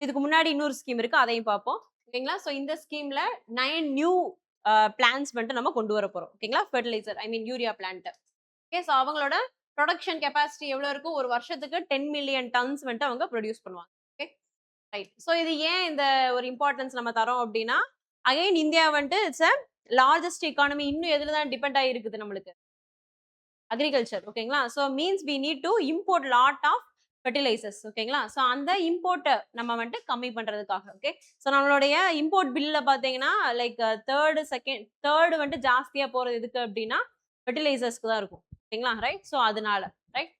இதுக்கு முன்னாடி இன்னொரு ஸ்கீம் இருக்கு. அதையும் பார்ப்போம். ஓகேங்களா? ஸோ இந்த ஸ்கீம்ல 9 நியூ பிளான்ஸ் வந்துட்டு நம்ம கொண்டு வர போறோம். ஓகேங்களா? ஃபெர்டிலைசர் ஐ மீன் யூரியா பிளான்ட். ஓகே. ஸோ அவங்களோட புரொடக்ஷன் கெப்பாசிட்டி எவ்வளோ இருக்கும்? ஒரு வருஷத்துக்கு 10 மில்லியன் டன்ஸ் வந்துட்டு அவங்க ப்ரொடியூஸ் பண்ணுவாங்க. ஓகே. ரைட். ஸோ இது ஏன் இந்த ஒரு இம்பார்ட்டன்ஸ் நம்ம தரோம் அப்படின்னா, அகைன் இந்தியா வந்துட்டு இட்ஸ் அ லார்ஜஸ்ட் எக்கானமி இன்னும் எதுல தான் டிபெண்ட் ஆகி இருக்குது நம்மளுக்கு? அக்ரிகல்ச்சர். ஓகேங்களா? So means we need to import lot of fertilizers. ஓகேங்களா? ஸோ அந்த இம்போர்ட்ட நம்ம வந்துட்டு கம்மி பண்றதுக்காக. ஓகே. ஸோ நம்மளுடைய இம்போர்ட் பில்ல பார்த்தீங்கன்னா, லைக் 3 வந்துட்டு ஜாஸ்தியா போறது எதுக்கு அப்படின்னா, ஃபெர்டிலைசர்ஸ்க்கு தான் இருக்கும். ஓகேங்களா? ரைட். ஸோ அதனால. Right.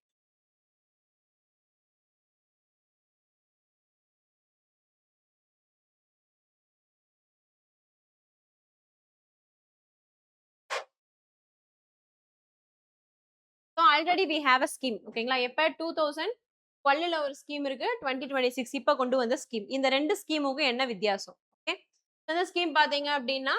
So already we have a scheme. ஓகேங்களா? எப்ப 2012ல ஒரு ஸ்கீம் இருக்கு. 2026 இப்ப கொண்டு வந்த ஸ்கீம். இந்த 2 ஸ்கீமுக்கும் என்ன வித்தியாசம்? ஓகே. இந்த ஸ்கீம் பார்த்தீங்க அப்படின்னா,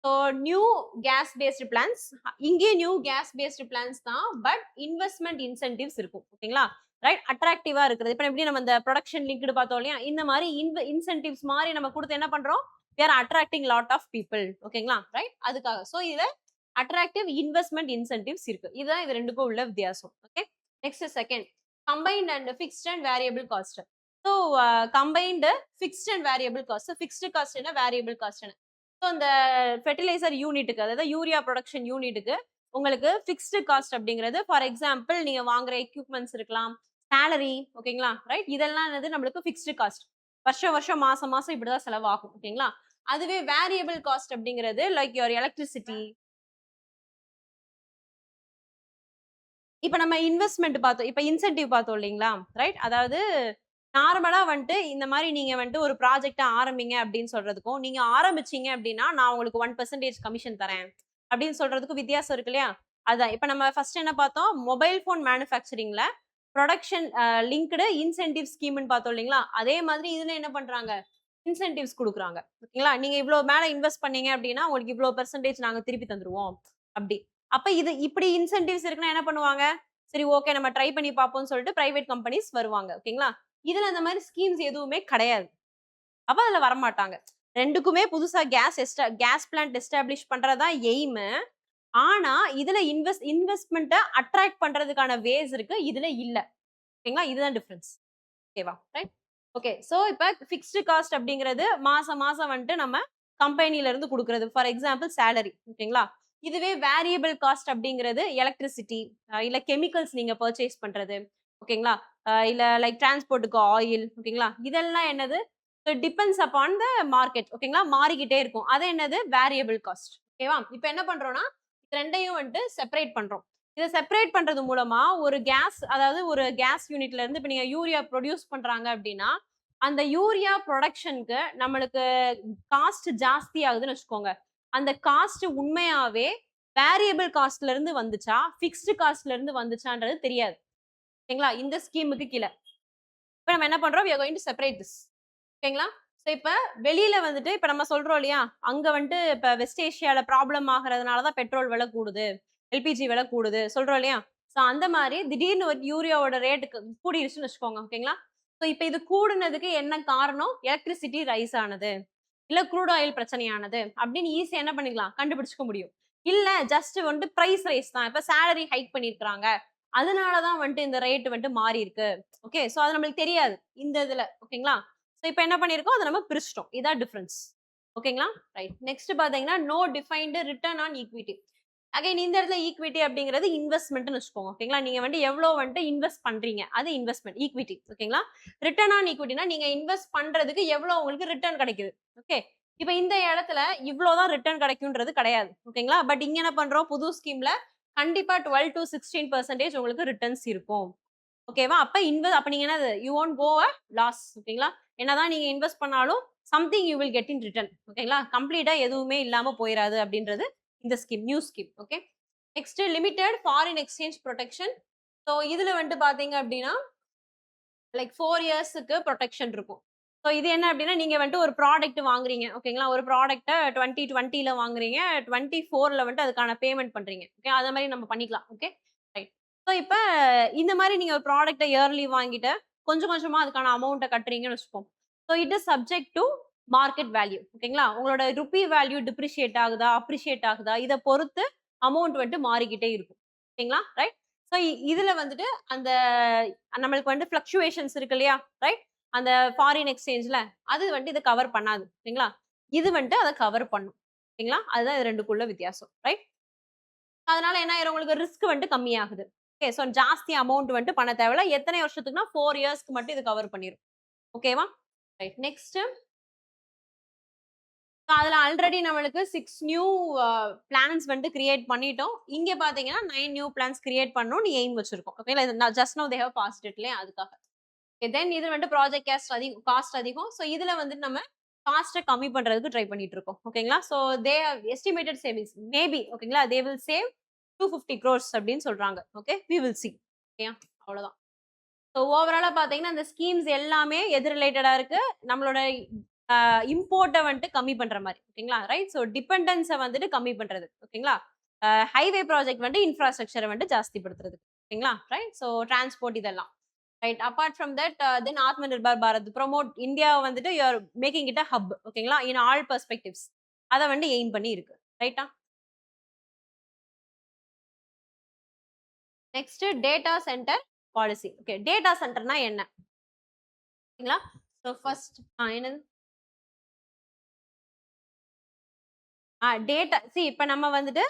so new gas based plants. இங்கேயும் நியூ கேஸ் பேஸ்டு பிளான்ஸ் தான். பட் இன்வெஸ்ட்மென்ட் இன்சென்டிவ்ஸ் இருக்கும். ஓகேங்களா? ரைட். அட்ராக்டிவா இருக்கிறது. இப்ப எப்படி நம்ம இந்த புரொடக்ஷன் லிங்க்டு பார்த்தோம் இல்லையா? இந்த மாரி இன்சென்டிவ்ஸ் மாரி நம்ம குடுத்து என்ன பண்றோம்? We are attracting lot of people. ஓகேங்களா? ரைட். அதுக்காக. ஸோ இத அட்ராக்டிவ் இன்வெஸ்ட்மென்ட் இன்சென்டிவ்ஸ் இருக்கு. இதுதான் இது 2க்கும் உள்ள வித்தியாசம். Okay. Next second combined and fixed and variable cost. So combined fixed and variable cost. Fixed cost என்ன? வேரியபிள் காஸ்ட் என்ன? ஸோ இந்த ஃபெர்டிலைசர் யூனிட்டுக்கு அதாவது யூரியா ப்ரொடக்ஷன் யூனிட்டுக்கு உங்களுக்கு ஃபிக்ஸ்டு காஸ்ட் அப்படிங்கிறது ஃபார் எக்ஸாம்பிள் நீங்க வாங்குற எக்யூப்மெண்ட்ஸ் இருக்கலாம், சேலரி ஓகேங்களா? ரைட். இதெல்லாம் என்னது நம்மளுக்கு ஃபிக்ஸ்டு காஸ்ட். வருஷம் வருஷம் மாசம் மாசம் இப்படிதான் செலவாகும். ஓகேங்களா? அதுவே வேரியபிள் காஸ்ட் அப்படிங்கிறது லைக் யுவர் எலக்ட்ரிசிட்டி. இப்ப நம்ம இன்வெஸ்ட்மென்ட் பார்த்தோம். இப்ப இன்சென்டிவ் பார்த்தோம் இல்லீங்களா? ரைட். அதாவது நார்மலா வந்துட்டு இந்த மாரி நீங்க வந்துட்டு ஒரு ப்ராஜெக்ட்ட ஆரம்பிங்க அப்படின்னு சொல்றதுக்கும், நீங்க ஆரம்பிச்சீங்க அப்படின்னா, நான் உங்களுக்கு 1% கமிஷன் தரேன். அப்படின்னு சொல்றதுக்கும் வித்தியாசம் இருக்கு இல்லையா? அதான். இப்ப நம்ம ஃபர்ஸ்ட் என்ன பார்த்தோம்? மொபைல் ஃபோன் மேனுஃபேக்சரிங்ல புரொடக்ஷன் லிங்க்டு இன்சென்டிவ் ஸ்கீம்ன்னு பார்த்தோம் இல்லீங்களா? அதே மாதிரி இதுல என்ன பண்றாங்க? இன்சென்டிவ்ஸ் குடுக்குறாங்க. ஓகேங்களா? நீங்க இவ்ளோ மேல இன்வெஸ்ட் பண்ணீங்க அப்படின்னா, உங்களுக்கு இவ்ளோ பெர்சன்டேஜ் நாங்க திருப்பி தந்துருவோம். அப்படி. அப்ப இது இப்படி இன்சென்டிவ்ஸ் இருக்குன்னா என்ன பண்ணுவாங்க? சரி ஓகே நம்ம ட்ரை பண்ணி பார்ப்போம்னு சொல்லிட்டு பிரைவேட் கம்பெனிஸ் வருவாங்க. ஓகேங்களா? இதுல அந்த மாரி ஸ்கீம்ஸ் எதுவுமே கிடையாது. அப்ப அதுல வரமாட்டாங்க. 2க்குமே புதுசா கேஸ் பிளான்ட் எஸ்டாப்ளிஷ் பண்றது தான் எய்மு. ஆனா, இதுல இன்வெஸ்ட்மென்ட்ட அட்ராக்ட் பண்றதுக்கான வேஸ் இருக்கு. இதுல இல்ல. ஓகேங்களா? இதுதான் டிஃபரன்ஸ். ஓகேவா? ரைட். ஓகே. சோ இப்ப பிக்ஸ்ட் காஸ்ட் அப்படிங்கிறது மாசம் மாசம் வந்துட்டு நம்ம கம்பெனில இருந்து குடுக்குறது. For example salary. ஓகேங்களா? இதுவே வேரியபிள் காஸ்ட் அப்படிங்கிறது எலக்ட்ரிசிட்டி இல்ல கெமிக்கல்ஸ் நீங்க பர்ச்சேஸ் பண்றது. ஓகேங்களா? இல்ல லைக் டிரான்ஸ்போர்ட்க்கு ஆயில். ஓகேங்களா? இதெல்லாம் என்னது? Depends upon the market. ஓகேங்களா? மாறிக்கிட்டே இருக்கும். அது என்னது? Variable cost. ஓகேவா? இப்ப என்ன பண்றோம்னா, இது 2யும் வந்துட்டு செப்பரேட் பண்றோம். இத செப்பரேட் பண்றது மூலமா ஒரு அதாவது ஒரு கேஸ் யூனிட்ல இருந்து இப்ப நீங்க யூரியா ப்ரொடியூஸ் பண்றாங்க அப்படின்னா, அந்த யூரியா புரொடக்ஷனுக்கு நம்மளுக்கு காஸ்ட் ஜாஸ்தி ஆகுதுன்னு வச்சுக்கோங்க. அந்த காஸ்ட் உண்மையாவே வேரியபிள் காஸ்ட்ல இருந்து வந்துச்சா, பிக்ஸ்ட் காஸ்ட்ல இருந்து வந்துச்சான்றது தெரியாது. ஓகேங்களா? இந்த ஸ்கீமுக்கு கீழ. இப்ப நம்ம என்ன பண்றோம்? We are going to separate this. ஓகேங்களா? சோ இப்ப வெளியில வந்துட்டு இப்ப நம்ம சொல்றோம் இல்லையா? அங்க வந்துட்டு இப்ப வெஸ்ட் ஏசியால ப்ராப்ளம் ஆகுறதுனால தான் பெட்ரோல் விலை கூடுது. எல்பிஜி விலை கூடுது சொல்றோம் இல்லையா? ஸோ அந்த மாரி திடீர்னு ஒரு யூரியாவோட ரேட்டுக்கு கூடிருச்சுன்னு வச்சுக்கோங்க. ஓகேங்களா? ஸோ இப்ப இது கூடுனதுக்கு என்ன காரணம்? எலக்ட்ரிசிட்டி ரைஸ் ஆனது. இல்ல க்ரூட் ஆயில் பிரச்சனையானது அப்படின்னு ஈஸியா என்ன பண்ணிக்கலாம்? கண்டுபிடிச்சுக்க முடியும். இல்ல ஜஸ்ட் வந்துட்டு பிரைஸ் ரைஸ் தான். இப்ப சேலரி ஹைக் பண்ணியிருக்காங்க. அதனால தான் வந்துட்டு இந்த ரேட் வந்துட்டு மாறி இருக்கு. ஓகே. சோ அது நம்மளுக்கு தெரியாது. இந்த இதுல. ஓகேங்களா? சோ இப்ப என்ன பண்ணியிருக்கோம்? அத நம்ம பிரிச்சுட்டோம். இதான் டிஃபரன்ஸ். ஓகேங்களா? ரைட். நெக்ஸ்ட் பாத்தீங்கன்னா, no defined return on equity. Again இந்த இடத்துல ஈக்விட்டி அப்படிங்கிறது இன்வெஸ்ட்மெண்ட்னு வச்சுக்கோங்க. ஓகேங்களா? நீங்க வந்துட்டு எவ்வளோ வந்துட்டு இன்வெஸ்ட் பண்றீங்க. அது இன்வெஸ்ட்மெண்ட், ஈக்விட்டி. ஓகேங்களா? ரிட்டர்ன் ஆன் ஈக்விட்டினா நீங்க இன்வெஸ்ட் பண்றதுக்கு எவ்வளோ உங்களுக்கு ரிட்டர்ன் கிடைக்குது. ஓகே. இப்ப இந்த இடத்துல இவ்ளோ தான் ரிட்டர்ன் கிடைக்கும்ன்றது கிடையாது. ஓகேங்களா? பட் இங்க என்ன பண்றோம்? புது ஸ்கீம்ல கண்டிப்பா 12 to 16% உங்களுக்கு ரிட்டர்ன்ஸ் இருக்கும். ஓகேவா? அப்ப நீங்க என்னது you won't go a loss. ஓகேங்களா? என்னதான் நீங்க இன்வெஸ்ட் பண்ணாலும் something you will get in return. ஓகேங்களா? கம்ப்ளீட்டா எதுவுமே இல்லாம போயிராது அப்படின்றது இந்த scheme, new scheme. Okay. Next limited foreign exchange protection. So இதுல வந்துட்டு பாத்தீங்க அப்படின்னா லைக் 4 இயர்ஸ்க்கு புரொடெக்ஷன் இருக்கும். ஸோ இது என்ன அப்படின்னா, நீங்க வந்துட்டு ஒரு ப்ராடக்ட் வாங்குறீங்க. ஓகேங்களா? ஒரு ப்ராடக்ட்ட 2020ல வாங்குறீங்க. 24ல வந்துட்டு அதுக்கான பேமெண்ட் பண்றீங்க. ஓகே. அத மாரி நம்ம பண்ணிக்கலாம். ஓகே. ரைட். ஸோ இப்ப இந்த மாரி நீங்க ஒரு ப்ராடக்ட்ட இயர்லி வாங்கிட்டு, கொஞ்சம் கொஞ்சமா அதுக்கான அமௌண்ட்ட கட்டுறீங்கன்னு வச்சுப்போம். So it is subject to market value. ஓகேங்களா? உங்களோட ரூபி வேல்யூ டிப்ரிஷியேட் ஆகுதா? அப்ரிஷியேட் ஆகுதா? இத பொறுத்து அமௌண்ட் வந்துட்டு மாறிக்கிட்டே இருக்கும். ஓகேங்களா? ரைட். ஸோ இதுல வந்துட்டு அந்த நம்மளுக்கு வந்து ஃப்ளக்சுவேஷன்ஸ் இருக்கு இல்லையா? ரைட்? அந்த ஃபாரின் எக்ஸ்சேஞ்ச்ல அது வந்துட்டு இத கவர் பண்ணாது. ஓகேங்களா? இது வந்துட்டு அத கவர் பண்ணும். ஓகேங்களா? அதுதான் இது 2க்குள்ள வித்தியாசம். ரைட்? அதனால என்ன ஆயிரும் உங்களுக்கு ரிஸ்க் வந்துட்டு கம்மியாகுது. ஓகே. சோ ஜாஸ்தி அமௌண்ட் வந்துட்டு பண்ண தேவையில்ல. எத்தனை வருஷத்துக்குன்னா 4 இயர்ஸ்க்கு மட்டும் இது கவர் பண்ணிரும். ஓகேவா? ரைட். நெக்ஸ்ட் அதுல ஆல்ரெடி நம்மளுக்கு 6 நியூ பிளான்ஸ் வந்துட்டு கிரியேட் பண்ணிட்டோம். இங்க பாத்தீங்கன்னா 9 நியூ பிளான்ஸ் கிரியேட் பண்ணணும்னு எய்ம் வச்சிருக்கோம். ஓகேங்களா? இது just now they have passed it இல்லையா? அதுக்காக. ஓகே. தென் இது வந்துட்டு ப்ராஜெக்ட் காஸ்ட் அதிகம். சோ இதுல வந்துட்டு நம்ம காஸ்ட்ட கம்மி பண்றதுக்கு ட்ரை பண்ணிட்டு இருக்கோம். ஓகேங்களா? So they have estimated savings maybe ஓகேங்களா? தே வில் சேவ் 250 crores அப்படின்னு சொல்றாங்க. ஓகே. We will see. ஓகேயா? அவ்வளவுதான். சோ ஓவராலா பாத்தீங்கன்னா, இந்த ஸ்கீம்ஸ் எல்லாமே எது ரிலேட்டடா இருக்கு? நம்மளோட இம்போர்ட்ட வந்துட்டு கம்மி பண்ற மாரி. ஓகேங்களா? ரைட். சோ டிபெண்டன்ஸ வந்துட்டு கம்மி பண்றது. ஓகேங்களா? ஹைவே ப்ராஜெக்ட் வந்துட்டு இன்ஃப்ராஸ்ட்ரக்சர வந்துட்டு ஜாஸ்திப்படுத்துறது. ஓகேங்களா? ரைட். சோ டிரான்ஸ்போர்ட் இதெல்லாம். Right. Apart from that then Aatmanirbhar Bharat promote இந்தியாவ வந்துட்டு you are making it a hub. ஓகேங்களா? In all perspectives. அத வந்துட்டு எய்ம் பண்ணி இருக்கு. ரைட்டா? Next data centre policy. Okay. Data சென்டர்னா என்ன? ஓகேங்களா? சோ ஃபர்ஸ்ட் என்னது? டேட்டா இப்ப நம்ம வந்துட்டு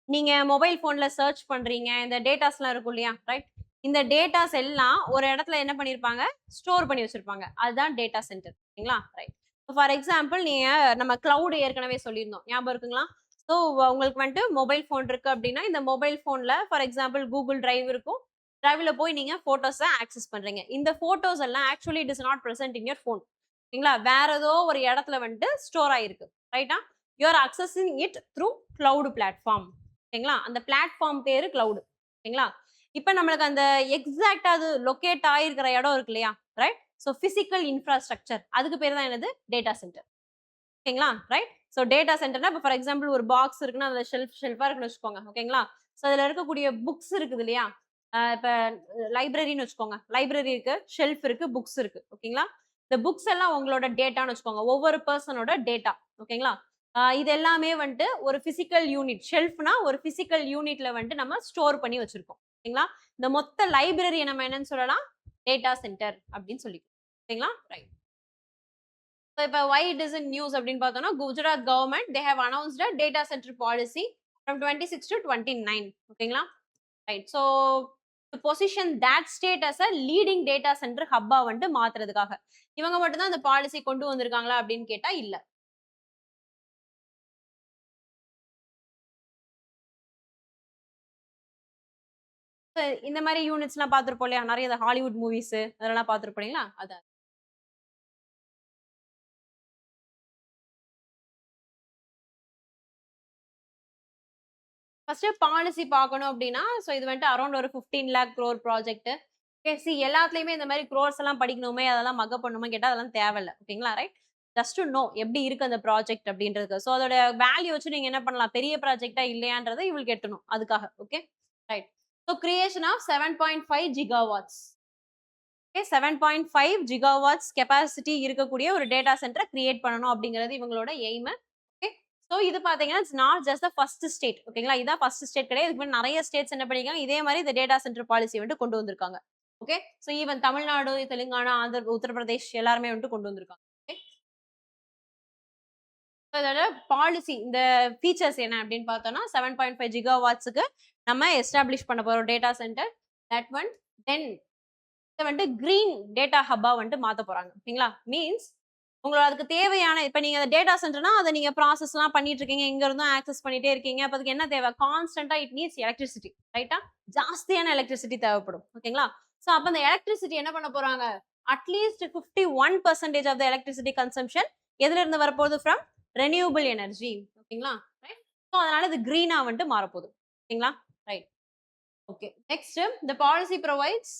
நீங்க மொபைல் ஃபோன்ல சர்ச் பண்றீங்க. இந்த டேட்டாஸ்லாம் இருக்கும் இல்லையா? ரைட். இந்த டேட்டாஸ் எல்லாம் ஒரு இடத்துல என்ன பண்ணியிருப்பாங்க? ஸ்டோர் பண்ணி வச்சிருப்பாங்க. அதுதான் டேட்டா சென்டர். ஓகேங்களா? ரைட். ஃபார் எக்ஸாம்பிள் நீங்க நம்ம கிளவுட் ஏற்கனவே சொல்லியிருந்தோம். ஞாபகம் இருக்குங்களா? ஸோ உங்களுக்கு வந்துட்டு மொபைல் ஃபோன் இருக்கு அப்படின்னா, இந்த மொபைல் ஃபோன்ல ஃபார் எக்ஸாம்பிள் Google டிரைவ் இருக்கும். டிரைவ்ல போய் நீங்க ஃபோட்டோஸ ஆக்சஸ் பண்றீங்க. இந்த ஃபோட்டோஸ் எல்லாம் actually it is not present in your phone. ஓகேங்களா? வேற ஏதோ ஒரு இடத்துல வந்துட்டு ஸ்டோர் ஆயிருக்கு. ரைட்டா? You are accessing it through cloud platform. ஓகேங்களா? அந்த பிளாட்ஃபார்ம் பேரு கிளவுட். ஓகேங்களா? இப்ப நம்மளுக்கு அந்த எக்ஸாக்ட்டா அது லொகேட் ஆயிருக்கிற இடம் இருக்கு இல்லையா? ரைட்? சோ பிசிக்கல் இன்ஃப்ராஸ்ட்ரக்சர் அதுக்கு பேரு தான் என்னது? Data center. ஓகேங்களா? ரைட்? சோ டேட்டா சென்டர்னா இப்ப ஃபார் எக்ஸாம்பிள் ஒரு பாக்ஸ் இருக்குன்னா, அதுல ஷெல்ஃபா இருக்குன்னு வச்சுக்கோங்க. ஓகேங்களா? சோ அதுல இருக்கக்கூடிய புக்ஸ் இருக்குது இல்லையா? இப்ப லைப்ரரின்னு வச்சுக்கோங்க. லைப்ரரி இருக்கு, ஷெல்ஃப் இருக்கு, புக்ஸ் இருக்கு. ஓகேங்களா? இந்த புக்ஸ் எல்லாம் உங்களோட டேட்டான்னு வச்சுக்கோங்க. ஒவ்வொரு பெர்சனோட டேட்டா. ஓகேங்களா? இது எல்லாமே வந்துட்டு ஒரு பிசிக்கல் யூனிட். ஷெல்ஃப்னா ஒரு பிசிக்கல் யூனிட்ல வந்துட்டு நம்ம ஸ்டோர் பண்ணி வச்சிருக்கோம். ஓகேங்களா? இந்த மொத்த லைப்ரரிய நம்ம என்னன்னு சொல்லலாம்? டேட்டா சென்டர் அப்படின்னு சொல்லி. ஓகேங்களா? ரைட். இப்ப why it is in news அப்படின்னு பார்த்தோம்னா, Gujarat government they have announced a data centre policy from 26 to 29. ஓகேங்களா? Right. So to position that state as a leading data center ஹப்பா வந்துட்டு மாத்துறதுக்காக. இவங்க மட்டும் தான் அந்த பாலிசி கொண்டு வந்திருக்காங்களா அப்படின்னு கேட்டா இல்ல. இந்த மாரி யூனிட்ஸ்லாம் பார்த்திருப்போம் இல்லையா? நெறைய இந்த ஹாலிவுட் மூவிஸ் அதெல்லாம் பார்த்திருப்போம் இல்லைங்களா? அதான். ஃபர்ஸ்ட் பாலிசி பார்க்கணும் அப்படின்னா, இது வந்துட்டு அரவுண்ட் ஒரு 15 லேக் குரோர் ப்ராஜெக்ட். ஓகே. எல்லாத்துலயுமே இந்த மாரி குரோர்ஸ் எல்லாம் படிக்கணுமே, அதெல்லாம் மக்கப் பண்ணணுமா கேட்டா அதெல்லாம் தேவையில்ல. ஓகேங்களா? ரைட். ஜஸ்ட் டு நோ எப்படி இருக்கு அந்த ப்ராஜெக்ட் அப்படின்றது. ஸோ அதோட வேல்யூ வச்சு நீங்க என்ன பண்ணலாம், பெரிய ப்ராஜெக்ட்டா இல்லையான்றதை you will get to know அதுக்காக. Okay right. So creation of 7.5 gigawatts. Okay 7.5 gigawatts capacity இருக்கக்கூடிய ஒரு டேட்டா சென்டரை கிரியேட் பண்ணணும் அப்படிங்கிறது இவங்களோட எய்ம். ஓகே ஸோ இது பாத்தீங்கன்னா it's not just the first state. ஓகேங்களா, இதான் ஃபர்ஸ்ட் ஸ்டேட் கிடையாது. இதுக்கு முன்னாடி நிறைய ஸ்டேட்ஸ் என்ன பண்ணிருக்காங்க இதே மாதிரி இந்த டேட்டா சென்டர் பாலிசி வந்துட்டு கொண்டு வந்திருக்காங்க. Okay so even Tamil Nadu, Telangana, Uttar Pradesh எல்லாருமே வந்துட்டு கொண்டு வந்திருக்காங்க. ஓகே அதோட பாலிசி இந்த ஃபீச்சர்ஸ் என்ன அப்படின்னு பார்த்தோம்னா 7.5 ஜிகாவாட்ஸுக்கு நம்ம எஸ்டாப்ளிஷ் பண்ண போறோம் data center. That one. Then இதை வந்துட்டு கிரீன் டேட்டா ஹப்பா வந்துட்டு மாத்த போறாங்க. ஓகேங்களா, மீன்ஸ் உங்களோட அதுக்கு தேவையான இப்ப நீங்க டேட்டா சென்டர்னா அதை நீங்க ப்ராசஸ் எல்லாம் பண்ணிட்டு இருக்கீங்க, இங்க இருந்தும் ஆக்சஸ் பண்ணிட்டே இருக்கீங்க. அப்ப அதுக்கு என்ன தேவை, கான்ஸ்டன்டா இட் நீட்ஸ் எலக்ட்ரிசிட்டி. ரைட்டா, ஜாஸ்தியான எலக்ட்ரிசிட்டி தேவைப்படும். ஓகேங்களா, சோ அப்ப அந்த எலக்ட்ரிசிட்டி என்ன பண்ண போறாங்க, at least 51% of the electricity consumption எதுல இருந்து வரப்போகுது, ஃப்ரம் ரெனியூபிள் எனர்ஜி. ஓகேங்களா, ரைட். ஸோ அதனால இது கிரீனா வந்துட்டு மாறப்போகுது. ஓகேங்களா, right. Okay next the policy provides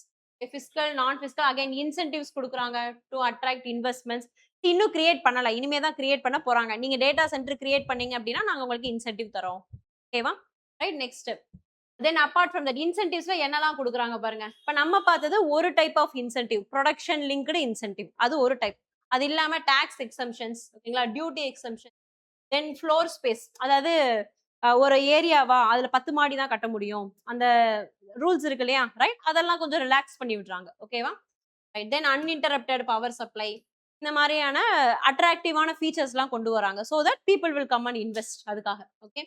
a fiscal non fiscal again incentives கொடுக்குறாங்க to attract investments. இன்னும் கிரியேட் பண்ணல, இனிமே தான் கிரியேட் பண்ண போறாங்க. நீங்க டேட்டா சென்டர் கிரியேட் பண்ணீங்க அப்படின்னா நாங்க உங்களுக்கு இன்சென்டிவ் தரோம். ஓகேவா, right. Next then apart from that இன்சென்டிவ்ஸ்ல என்னெல்லாம் கொடுக்குறாங்க பாருங்க. இப்ப நம்ம பார்த்தது ஒரு type of incentive, production linked incentive, அது ஒரு டைப். அது இல்லாம டாக்ஸ் எக்ஸம்ஷன்ஸ், ஓகேங்களா, duty exemption, then floor space, அதாவது ஒரு ஏரியாவா அதுல 10 மாடி தான் கட்ட முடியும், அந்த ரூல்ஸ் இருக்கு இல்லையா, ரைட், அதெல்லாம் கொஞ்சம் ரிலாக்ஸ் பண்ணி விடுறாங்க. ஓகேவா, right. Then uninterrupted power supply, இந்த மாதிரியான அட்ராக்டிவான ஃபீச்சர்ஸ் எல்லாம் கொண்டு வராங்க. So that people will come and invest அதுக்காக. Okay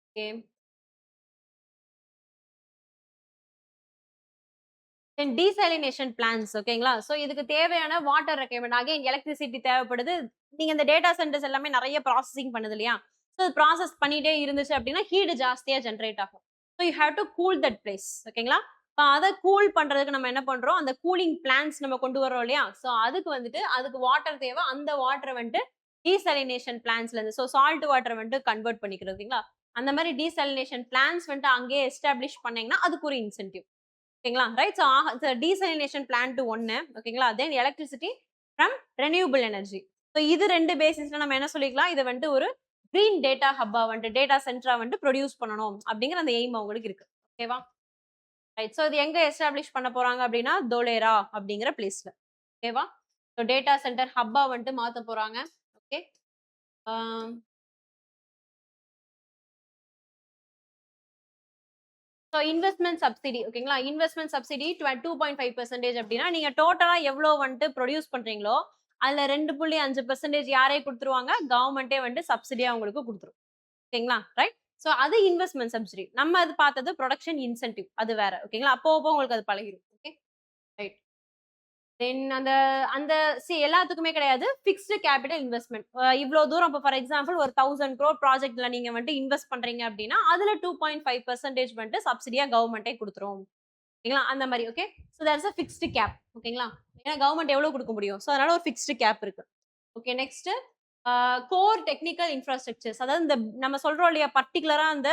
okay then desalination plans. ஓகேங்களா, சோ இதுக்கு தேவையான வாட்டர் ரெக்யர்மெண்ட், அகைன் எலக்ட்ரிசிட்டி தேவைப்படுது. நீங்க இந்த டேட்டா சென்டர்ஸ் எல்லாமே நிறைய ப்ராசஸிங் பண்ணுது இல்லையா, ஸோ ப்ராசஸ் பண்ணிட்டே இருந்துச்சு அப்படின்னா ஹீட் ஜாஸ்தியா ஜென்ரேட் ஆகும். So you have to cool that place. ஓகேங்களா, இப்போ அதை கூல் பண்றதுக்கு நம்ம என்ன பண்றோம், அந்த கூலிங் பிளான்ஸ் நம்ம கொண்டு வரோம் இல்லையா, ஸோ அதுக்கு வந்துட்டு அதுக்கு வாட்டர் தேவை. அந்த வாட்டரை வந்துட்டு டீசாலினேஷன் பிளான்ஸ்ல இருந்து, ஸோ சால்ட் வாட்டர் வந்துட்டு கன்வெர்ட் பண்ணிக்கிறதுங்களா, அந்த மாதிரி டீசாலினேஷன் பிளான்ஸ் வந்துட்டு அங்கேயே எஸ்டாப்ளிஷ் பண்ணீங்கன்னா அதுக்கு ஒரு இன்சென்டிவ். ஓகேங்களா, ரைட். ஸோ டீசலினேஷன் பிளான்ட் ஒன்னு. ஓகேங்களா, then electricity from renewable energy. So இது ரெண்டு பேசிஸ்ல நம்ம என்ன சொல்லிக்கலாம், இதை வந்துட்டு ஒரு கிரீன் டேட்டா ஹப்பா வந்துட்டு டேட்டா சென்டரா வந்துட்டு ப்ரொடியூஸ் பண்ணணும் அப்படிங்கிற அந்த எய்ம் அவங்களுக்கு இருக்கு. ஓகேவா, ரைட். ஸோ இது எங்க எஸ்டாப்ளிஷ் பண்ண போறாங்க அப்படின்னா தோலேரா அப்படிங்கிற பிளேஸ்ல. ஓகேவா, ஸோ டேட்டா சென்டர் ஹப்பா வந்துட்டு மாத்த போறாங்க. Okay so investment subsidy. ஓகேங்களா, இன்வெஸ்ட்மெண்ட் சப்சிடி 2.5% அப்படின்னா நீங்க டோட்டலா எவ்வளவு வந்துட்டு ப்ரொடியூஸ் பண்றீங்களோ அதுல 2.5% யாரே கொடுத்துருவாங்க, கவர்மெண்டே வந்துட்டு சப்சிடியா உங்களுக்கு கொடுத்துரும். ஓகேங்களா, ரைட். ஸோ அது இன்வெஸ்ட்மெண்ட் சப்சிடி. நம்ம அது பார்த்தது ப்ரொடக்ஷன் இன்சென்டிவ், அது வேற. ஓகேங்களா, அப்போ உங்களுக்கு அது பழகிடும். Okay right. தென் அந்த அந்த எல்லாத்துக்குமே கிடையாது, ஃபிக்ஸ்டு கேபிட்டல் இன்வெஸ்ட்மெண்ட். இவ்வளோ தூரம் இப்போ ஃபார் எக்ஸாம்பிள் ஒரு 1000 crore ப்ராஜெக்ட்ல நீங்க வந்துட்டு இன்வெஸ்ட் பண்றீங்க அப்படின்னா அதுல 2.5% வந்துட்டு சப்சிடியா கவர்மெண்டே கொடுத்துரும். ஓகேங்களா, அந்த மாதிரி. Okay so that's a fixed cap. ஓகேங்களா, ஏன்னா கவர்மெண்ட் எவ்வளவு கொடுக்க முடியும், ஸோ அதனால ஒரு ஃபிக்ஸ்டு கேப் இருக்கு. Okay next core technical infrastructures, அதாவது இந்த நம்ம சொல்றோம் இல்லையா பர்டிகுலரா அந்த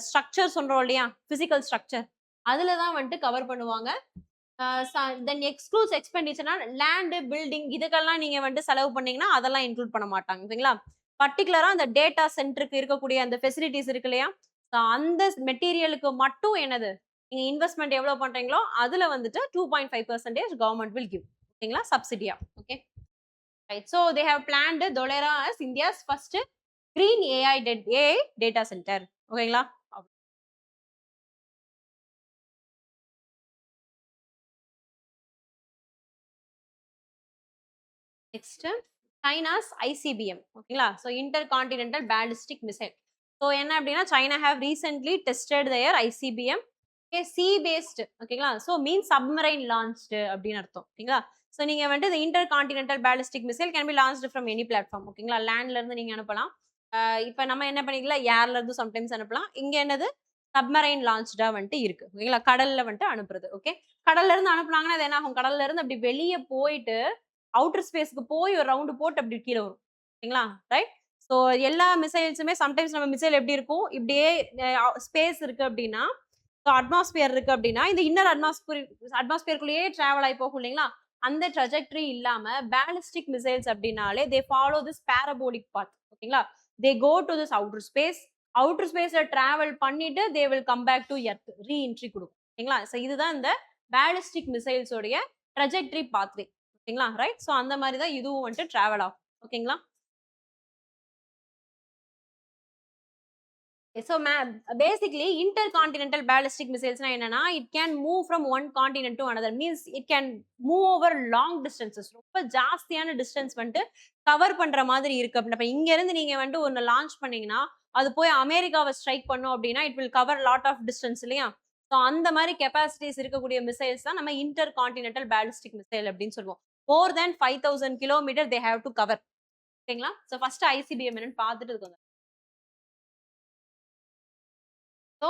ஸ்ட்ரக்சர் சொல்றோம் இல்லையா, பிசிக்கல் ஸ்ட்ரக்சர், அதுல தான் வந்துட்டு கவர் பண்ணுவாங்க. தென் எக்ஸ்க்ளூஸ் எக்ஸ்பெண்டிச்சர்னா லேண்ட் பில்டிங் இதுக்கெல்லாம் நீங்க வந்துட்டு செலவு பண்ணீங்கன்னா அதெல்லாம் இன்க்ளூட் பண்ண மாட்டாங்க. ஓகேங்களா, பர்டிகுலரா அந்த டேட்டா சென்டருக்கு இருக்கக்கூடிய அந்த ஃபெசிலிட்டிஸ் இருக்கு இல்லையா, அந்த மெட்டீரியலுக்கு மட்டும் என்னது நீங்க இன்வெஸ்ட்மெண்ட் எவ்வளவு பண்றீங்களோ அதுல வந்துட்டு 2.5% கவர்மெண்ட் வில் கிவ். ஓகேங்களா, சப்சிடியா. Okay right. So they have planned Dholera as India's first green AI data center. ஓகேங்களா, நெக்ஸ்ட் சைனாஸ் ஐசிபிஎம். ஓகேங்களா, so inter continental ballistic missile. So என்ன அப்படின்னா China have recently tested their ICBM. Okay sea based. ஓகேங்களா, so mean submarine launched அப்படின்னு அர்த்தம். ஓகேங்களா, so நீங்க வந்துட்டு இந்த inter continental ballistic missile can be launched from any platform. ஓகேங்களா, லேண்ட்ல இருந்து நீங்க அனுப்பலாம். இப்போ நம்ம என்ன பண்ணிக்கலாம், ஏர்ல இருந்து சம்டைம்ஸ் அனுப்பலாம். இங்க என்னது சப்மரைன் லான்ச்டா வந்துட்டு இருக்கு. ஓகேங்களா, கடல்ல வந்துட்டு அனுப்புறது. ஓகே கடல்ல இருந்து அனுப்புனாங்கன்னா அது என்ன ஆகும், கடல்ல இருந்து அப்படி வெளியே போயிட்டு அவுட்டர் ஸ்பேஸ்க்கு போய் ஒரு ரவுண்டு போட்டு அப்படி கீழே வரும். ஓகேங்களா, ரைட். ஸோ எல்லா மிசைல்ஸுமே சம்டைம்ஸ் நம்ம மிசைல் எப்படி இருக்கும், இப்படியே ஸ்பேஸ் இருக்கு அப்படின்னா, ஸோ அட்மாஸ்பியர் இருக்கு அப்படின்னா இந்த இன்னர் அட்மாஸ்பியருக்குள்ளேயே டிராவல் ஆகி போகும் இல்லைங்களா, அந்த ட்ரெஜெக்டரி இல்லாம பேலிஸ்டிக் மிசைல்ஸ் அப்படின்னாலே they follow this parabolic path. ஓகேங்களா? They go to this outer space. Outer ஸ்பேஸ்ல டிராவல் பண்ணிட்டு they will come back to earth. Reentry கொடுக்கும். ஓகேங்களா? ஸோ இதுதான் இந்த பேலிஸ்டிக் மிசைல்ஸ் உடைய ட்ரெஜெக்டரி பாத்வே. ஓகேங்களா? ரைட்? ஸோ அந்த மாதிரி தான் இதுவும் வந்துட்டு டிராவல் ஆகும். ஓகேங்களா? So, basically, intercontinental ballistic missiles na enna na, it can move from one continent to another. Means it can move over long distances. ரொம்ப ஜாஸ்தியான டிஸ்டன்ஸ் வந்துட்டு கவர் பண்ற மாதிரி இருக்கு. அப்ப இங்க இருந்து நீங்க வந்துட்டு ஒன்னு லான்ச் பண்ணீங்கன்னா அது போய் அமெரிக்காவை ஸ்ட்ரைக் பண்ணும் அப்படின்னா it will cover lot of distance இல்லையா? ஸோ அந்த மாதிரி கெப்பாசிட்டிஸ் இருக்கக்கூடிய மிசைல்ஸ் தான் நம்ம இன்டர் கான்டினென்டல் பேலிஸ்டிக் மிசைல் அப்படின்னு சொல்லுவோம். மோர் தேன் 5000 kilometre they have to cover. ஓகேங்களா? ஸோ ஃபர்ஸ்ட் ஐசிபிஎம் என்னன்னு பார்த்துட்டு இருக்கோங்க. So,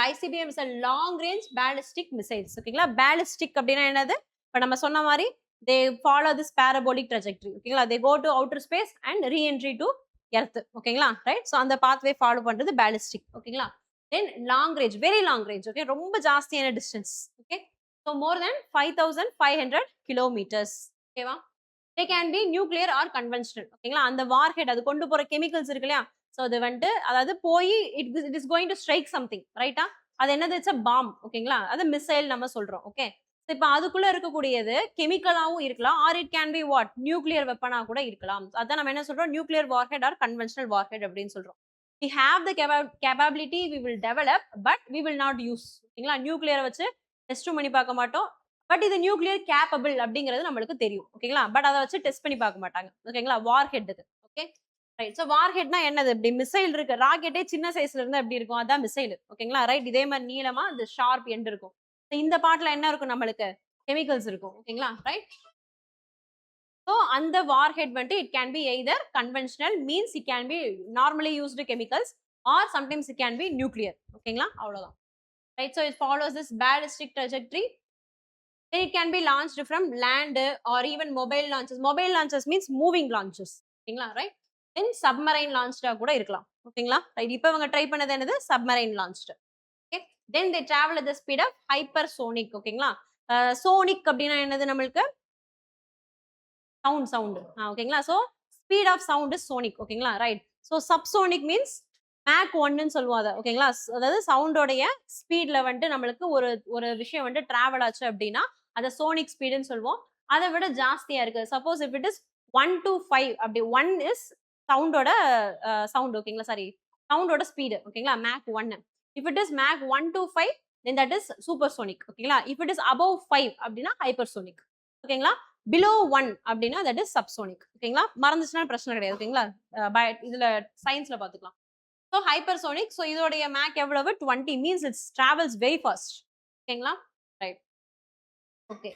ICBM is a long range ballistic missiles. ஓகேங்களா? ballistic அப்படின்னா என்னது? இப்ப நம்ம சொன்ன மாதிரி they follow this parabolic trajectory. ஓகேங்களா? they go to outer space and re-entry to earth. ஓகேங்களா? ரைட்? ஸோ அந்த pathway ஃபாலோ பண்றது ballistic. ஓகேங்களா? Then long range, very long range. Okay, ரொம்ப ஜாஸ்தியான distance. Okay, so more then 5500 kilometres. ஓகேவா? They can be nuclear or conventional. ஓகேங்களா? அந்த warhead அது கொண்டு போற கெமிக்கல்ஸ் இருக்கு இல்லையா? ஸோ அது வந்துட்டு அதாவது போய் it is going to strike something, ரைட்டா? அது என்னது? It's a bomb. ஓகேங்களா? அது மிசைல் நம்ம சொல்றோம். ஓகே, இப்போ அதுக்குள்ள இருக்கக்கூடியது கெமிக்கலாவும் இருக்கலாம், or it can be what nuclear வெப்பனா கூட இருக்கலாம். அதான் நம்ம என்ன சொல்றோம்? Nuclear warhead or conventional warhead அப்படின்னு சொல்றோம். we have the capability we will develop but we will not use. ஓகேங்களா? நியூக்ளியரை வச்சு டெஸ்ட் பண்ணி பார்க்க மாட்டோம். பட் இது நியூக்ளியர் கேப்பபிள் அப்படிங்கிறது நம்மளுக்கு தெரியும். ஓகேங்களா? பட் அதை வச்சு டெஸ்ட் பண்ணி பார்க்க மாட்டாங்க. ஓகேங்களா? வார் ஹெட்டுக்கு. Okay, right. ஸோ வார் ஹெட்னா என்னது? இப்படி மிசைல் இருக்கு, ராக்கெட்டே சின்ன சைஸ்ல இருந்து எப்படி இருக்கும், அதான் மிசைல். ஓகேங்களா? ரைட். இதே மாதிரி நீளமா இந்த ஷார்ப் எண்ட் இருக்கும். இந்த பார்ட்ல என்ன இருக்கும்? நம்மளுக்கு கெமிக்கல்ஸ் இருக்கும். ஓகேங்களா? ரைட். ஸோ அந்த வார் ஹெட் வந்துட்டு it can be either conventional, means it can be normally used chemicals, or sometimes it can be nuclear. ஓகேங்களா? அவ்வளவுதான். Right. So it follows this ballistic trajectory. Then it can be launched from land or even mobile launches. Mobile launches means moving launches. ஓகேங்களா? Right. Then submarine லான்ச்டா கூட இருக்கலாம். ஓகேங்களா? Right. இப்போ இவங்க try பண்ணது என்னது? Submarine launched. Okay, then they travel at the speed of hypersonic. ஓகேங்களா? சோனிக் அப்படின்னா என்னது? நம்மளுக்கு சவுண்ட். ஓகேங்களா? So speed of sound is sonic. ஓகேங்களா? Right. So subsonic means mach 1ன்னு சொல்லுவோம் அதை. ஓகேங்களா? அதாவது சவுண்டோடைய ஸ்பீட்ல வந்துட்டு நம்மளுக்கு ஒரு ஒரு விஷயம் வந்துட்டு டிராவல் ஆச்சு அப்படின்னா அதை சோனிக் ஸ்பீடுன்னு சொல்லுவோம். அதை விட ஜாஸ்தியா இருக்கு. Suppose if it is 1 to 5 அப்படி 1 இஸ் சவுண்டோட சவுண்ட். ஓகேங்களா? சாரி, சவுண்டோட ஸ்பீடு. ஓகேங்களா? Mach 1. If it is mach 1 to 5 then that is supersonic. ஓகேங்களா? இஃப் இட் இஸ் above 5 அப்படின்னா ஹைப்பர்சோனிக். ஓகேங்களா? பிலோ 1 அப்படின்னா தட் இஸ் சப்சோனிக். ஓகேங்களா? மறந்துச்சுன்னா பிரச்சனை கிடையாது. ஓகேங்களா? இதுல சயின்ஸ்ல பாத்துக்கலாம். So hypersonic. ஸோ இதோடைய மேக் எவ்வளவு? 20 means it's travels very fast. ஓகேங்களா? Right. Okay,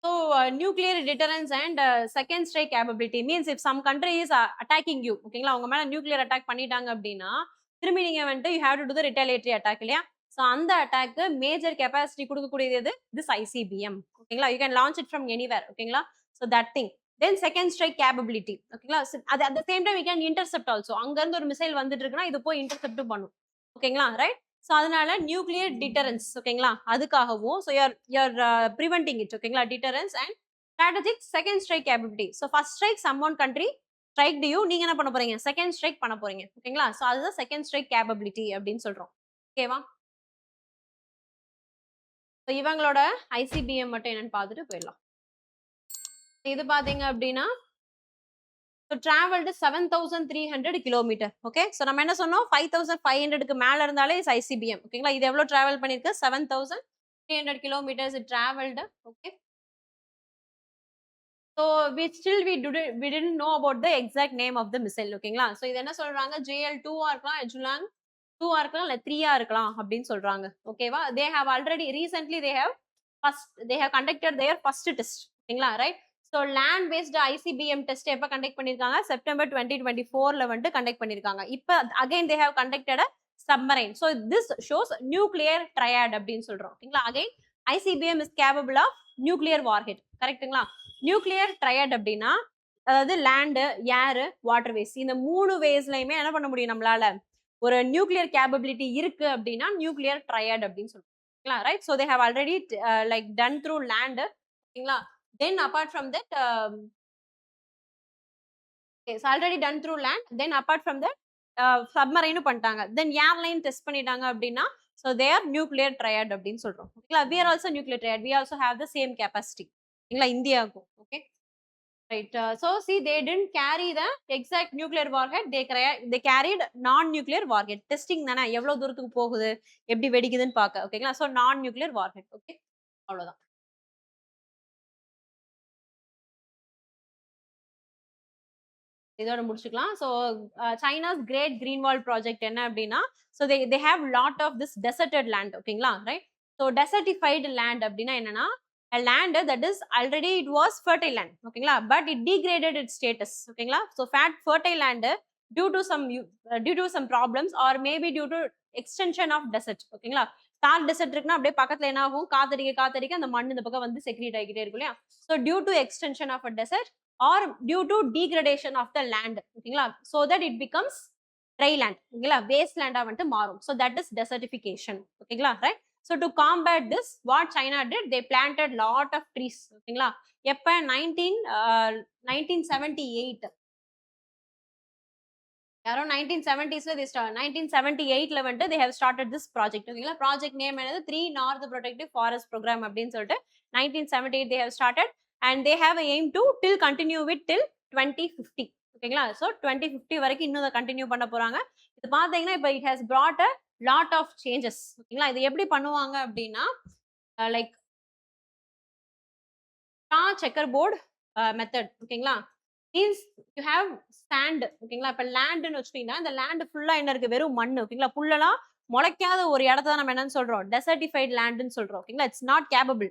so nuclear deterrence and second strike capability means if some country is attacking you. ஓகேங்களா? உங்க மேல நியூக்ளியர் அட்டாக் பண்ணிட்டாங்க அப்படின்னா திரும்பி நீங்க வந்துட்டு you have to to the retaliatory attack இல்லையா? ஸோ அந்த அட்டாக்கு மேஜர் கெப்பாசிட்டி கொடுக்கக்கூடியது எது? This ICBM. ஓகேங்களா? You can launch it from anywhere. ஓகேங்களா? So that thing. Then second strike capability. ஓகேங்களா? அது at the same time we can intercept also. அங்க இருந்து ஒரு மிசைல் வந்துட்டு இருக்குன்னா இது போய் இன்டர்செப்ட் பண்ணும். ஓகேங்களா? ரைட். ஸோ அதனால நியூக்ளியர் டிட்டரன்ஸ். ஓகேங்களா? அதுக்காகவும் ஸோ யூஆர் ப்ரிவென்டிங் இட். ஓகேங்களா? Deterrence and strategic second strike capability. So first strike someone country strike you, நீங்க என்ன பண்ண போறீங்க? செகண்ட் ஸ்ட்ரைக் பண்ண போறீங்க. ஓகேங்களா? ஸோ அதுதான் செகண்ட் ஸ்ட்ரைக் கேப்பபிலிட்டி அப்படின்னு சொல்றோம். ஓகேவா? ஸோ இவங்களோட ஐசிபிஎம் மட்டும் என்னன்னு பார்த்துட்டு போயிடலாம். இது பாத்தீங்க அப்படின்னா so travelled 7300 kilometre. Okay, so நம்ம என்ன சொன்னோம்? 5500க்கு மேல இருந்தாலே இஸ் ஐசிபிஎம். ஓகேங்களா? இது எவ்வளவு டிராவல் பண்ணிருக்கு? 7300 kilometres it travelled. Okay, so we didn't know about the exact name of the missile. ஓகேங்களா? ஸோ இது என்ன சொல்றாங்க? JL2 இருக்கலாம், எஜுலாங் 2 இருக்கலாம், இல்ல 3 இருக்கலாம் அப்படின்னு சொல்றாங்க. ஓகேவா? they have already recently they have conducted their first test. ஓகேங்களா? Right. So land based ICBM test எப்போ கண்டக்ட் பண்ணியிருக்காங்க? செப்டம்பர் 2024ல வந்துட்டு கண்டக்ட் பண்ணியிருக்காங்க. இப்போ again they have conducted submarine. So this shows nuclear triad அப்படின்னு சொல்றோம். ஓகேங்களா? Again ICBM is capable of nuclear warhead. கரெக்ட்டுங்களா? நியூக்ளியர் ட்ரையாட் அப்படின்னா அதாவது லேண்டு, ஏரு, வாட்டர் வேஸ், இந்த 3 வேஸ்லயுமே என்ன பண்ண முடியும் நம்மளால? ஒரு நியூக்ளியர் கேப்பபிலிட்டி இருக்கு அப்படின்னா நியூக்ளியர் ட்ரையாட் அப்படின்னு சொல்றோம். right? So they have already like done through land. Then apart from that, it's already done through land. Then apart from that, submarine பண்ணிட்டாங்க. Then airline test பண்ணிட்டாங்க அப்படின்னா, so they are nuclear triad அப்படின்னு சொல்றோம். ஓகேங்களா? We are also nuclear triad. We also have the same capacity. ஓகேங்களா? இந்தியாவுக்கும். Okay. Right. So see, they didn't carry the exact nuclear warhead. They carried non-nuclear warhead. Testing தானே எவ்வளவு தூரத்துக்கு போகுது, எப்படி வெடிக்குதுன்னு பார்க்க. ஓகேங்களா? So non-nuclear warhead. Okay. அவ்வளவுதான். இதோட முடிச்சுக்கலாம். So China's great green wall project என்ன அப்படின்னா, so they have lot of this deserted land. ஓகேங்களா? ரைட். ஸோ டெசர்டிஃபைடு லேண்ட் அப்படின்னா என்னன்னா, a land that is already it was fertile land. ஓகேங்களா? but it degraded its status. ஓகேங்களா? so fertile land due to some problems or maybe due to extension of desert. ஓகேங்களா? தார் dessert இருக்குன்னா அப்படியே பக்கத்துல என்ன ஆகும், காத்தடிக்க அந்த மண் இந்த பக்கம் வந்து செக்ரீட் ஆகிட்டே இருக்கும் இல்லையா? So due to extension of a desert or due to degradation of the land. ஓகேங்களா? so that it becomes dry land. ஓகேங்களா? waste land வந்துட்டு மாறும். so that is desertification. ஓகேங்களா? right. so to combat this, what China did, they planted lot of trees. ஓகேங்களா? எப்ப 1978 around 1970s they start 1978 வந்துட்டு they have started this project. ஓகேங்களா? project name என்னது 3 North Protective Forest Program அப்படின்னு சொல்லிட்டு 1978 they have started and they have a aim to continue with till 2050. ஓகேங்களா? so 2050 வரைக்கும் இன்னும் அதை கண்டினியூ பண்ண போறாங்க. இது பாத்தீங்கன்னா இப்ப it has brought a lot of changes. ஓகேங்களா? இது எப்படி பண்ணுவாங்க அப்படின்னா, லைக் checkerboard method. ஓகேங்களா? Means you have sand. ஓகேங்களா? இப்ப லேண்ட்னு வச்சுட்டீங்கன்னா, இந்த லேண்ட் ஃபுல்லா என்ன இருக்கு, வெறும் மண்ணு. ஓகேங்களா? புல்லெல்லாம் முளைக்காத ஒரு இடத்த நம்ம என்னன்னு சொல்றோம், டெசர்டிஃபைட் லேண்ட்னு சொல்றோம். ஓகேங்களா? It's not capable.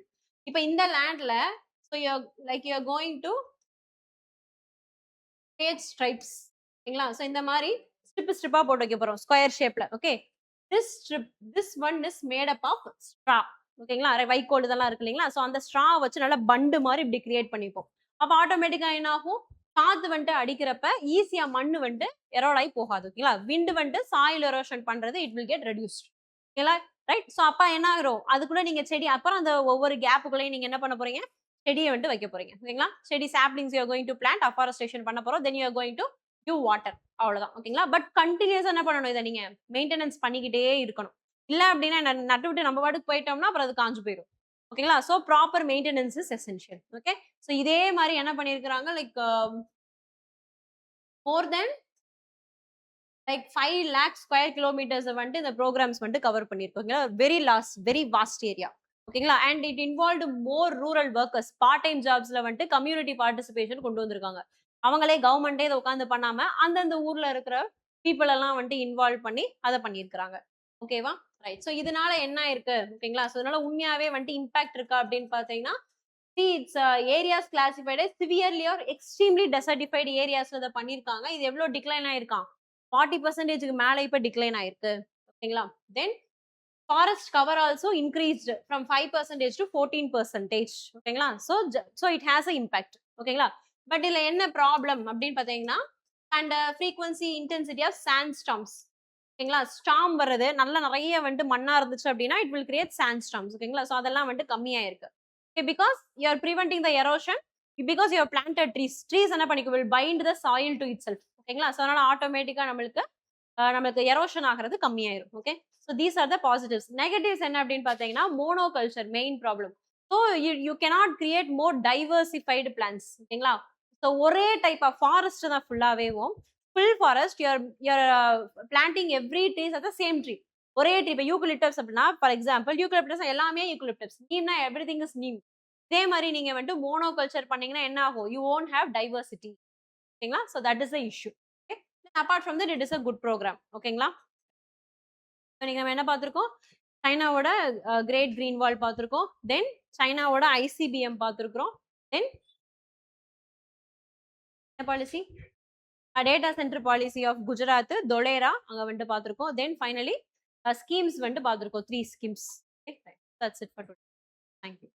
இப்ப இந்த லேண்ட்ல so you going to create stripes. ஓகேங்களா? ஸோ இந்த மாதிரி ஸ்ட்ரிப்பா போட்டு வைக்க போறோம் ஸ்கொயர் ஷேப்ல. Okay. This one is made up of straw. ஓகேங்களா? வைக்கோல் இதெல்லாம் இருக்கு இல்லைங்களா? ஸோ அந்த ஸ்ட்ரா வச்சு நல்லா பண்டு மாதிரி இப்படி கிரியேட் பண்ணிப்போம். அப்ப ஆட்டோமேட்டிக்கா என்ன ஆகும், காத்து வந்துட்டு அடிக்கிறப்ப ஈஸியா மண்ணு வந்துட்டு எரோட் ஆகி போகாது. ஓகேங்களா? விண்டு வந்துட்டு சாயில் எரோஷன் பண்றது இட் வில் கெட் ரெடியூஸ்ட். ஓகேங்களா? ரைட். ஸோ அப்ப என்ன ஆகும், அதுக்குள்ள நீங்க செடி அப்புறம் அந்த ஒவ்வொரு கேப்புக்குள்ளேயும் நீங்க என்ன பண்ண போறீங்க, செடியை வந்துட்டு வைக்க போறீங்க. ஓகேங்களா? செடி saplings you are going to plant, afforestation பண்ண போறோம். Then you are going to give water. அவ்வளவுதான். ஓகேங்களா? பட் கண்டினியூஸா என்ன பண்ணணும், இதை நீங்க மெயின்டெனன்ஸ் பண்ணிக்கிட்டே இருக்கணும். இல்ல அப்படின்னா நட்டு விட்டு நம்ம பாட்டுக்கு போயிட்டோம்னா அப்புறம் அது காஞ்சு போயிடும். ஓகேங்களா? So proper maintenance is essential. Okay. So இதே மாதிரி என்ன பண்ணிருக்காங்க, like more then like 5 lakh square kilometres வந்துட்டு இந்த ப்ரோக்ராம்ஸ் வந்துட்டு கவர் பண்ணிருக்கோங்க. Very vast area. ஓகேங்களா? And it involved more rural workers. Part time ஜாப்ஸ்ல வந்துட்டு கம்யூனிட்டி பார்ட்டிசிபேஷன் கொண்டு வந்திருக்காங்க. அவங்களே கவர்மெண்டே இதை உட்காந்து பண்ணாம அந்தந்த ஊர்ல இருக்கிற பீப்புள் எல்லாம் வந்துட்டு இன்வால்வ் பண்ணி அதை பண்ணியிருக்கிறாங்க. ஓகேவா? ரைட். ஸோ இதனால என்ன இருக்கு, ஓகேங்களா? ஸோ இதனால உண்மையாவே வந்துட்டு இம்பாக்ட் இருக்கா அப்படின்னு பாத்தீங்கன்னா, it's areas classified as severely or extremely desertified ஏரியாஸ்ல இதை பண்ணியிருக்காங்க. இது எவ்வளவு டிக்ளைன் ஆயிருக்கான், 40% மேல இப்ப டிக்ளைன் ஆயிருக்கு. ஓகேங்களா? Then forest cover also increased from 5% to 14%. ஓகேங்களா? So it has a impact. ஓகேங்களா? பட் இதுல என்ன ப்ராப்ளம் அப்படின்னு பாத்தீங்கன்னா, and frequency intensity of sand storms. ஓகேங்களா? ஸ்டார்ம் வர்றது நல்லா நிறைய வந்துட்டு மண்ணா இருந்துச்சு அப்படின்னா it will create sand storms. ஓகேங்களா? ஸோ அதெல்லாம் வந்துட்டு கம்மியா இருக்கு. Okay. Because you are preventing the erosion, because you planted trees என்ன பண்ணிக்கும், will bind the soil to it self. ஓகேங்களா? ஸோ அதனால ஆட்டோமேட்டிக்கா நம்மளுக்கு எரோஷன் ஆகிறது கம்மியாயிரும். Okay. So these are the positives. Negatives என்ன அப்படின்னு பாத்தீங்கன்னா, monoculture main problem. So you cannot create more diversified plans. ஓகேங்களா? ஸோ ஒரே டைப் ஆஃப் ஃபாரஸ்ட் தான் ஃபுல்லாவேவும். Full forest you are planting every trees at the same tree. ஒரே tree. இப்போ eucalyptus அப்படின்னா, ஃபார் எக்ஸாம்பிள் யூக்கலிப்டஸ் எல்லாமே யூக்கலிப்டஸ். நீம்னா எவ்ரி திங் இஸ் நீம். இதே மாதிரி நீங்க வந்துட்டு மோனோகல்ச்சர் பண்ணீங்கன்னா என்ன ஆகும், யூ ஓன்ட் ஹேவ் டைவர்சிட்டி. ஓகேங்களா? So that is the issue. Okay. Apart from that it is a good programme. ஓகேங்களா? நீங்க நம்ம என்ன பார்த்திருக்கோம், சைனாவோட கிரேட் கிரீன் வால் பார்த்திருக்கோம். தென் சைனாவோட ஐசிபிஎம் பார்த்திருக்கிறோம். Then policy data centre policy of Gujarat Dholera அங்க வந்துட்டு பார்த்திருக்கோம். தென் ஃபைனலி ஸ்கீம்ஸ் வந்துட்டு பார்த்திருக்கோம். 3 schemes. That's it for today. Thank you.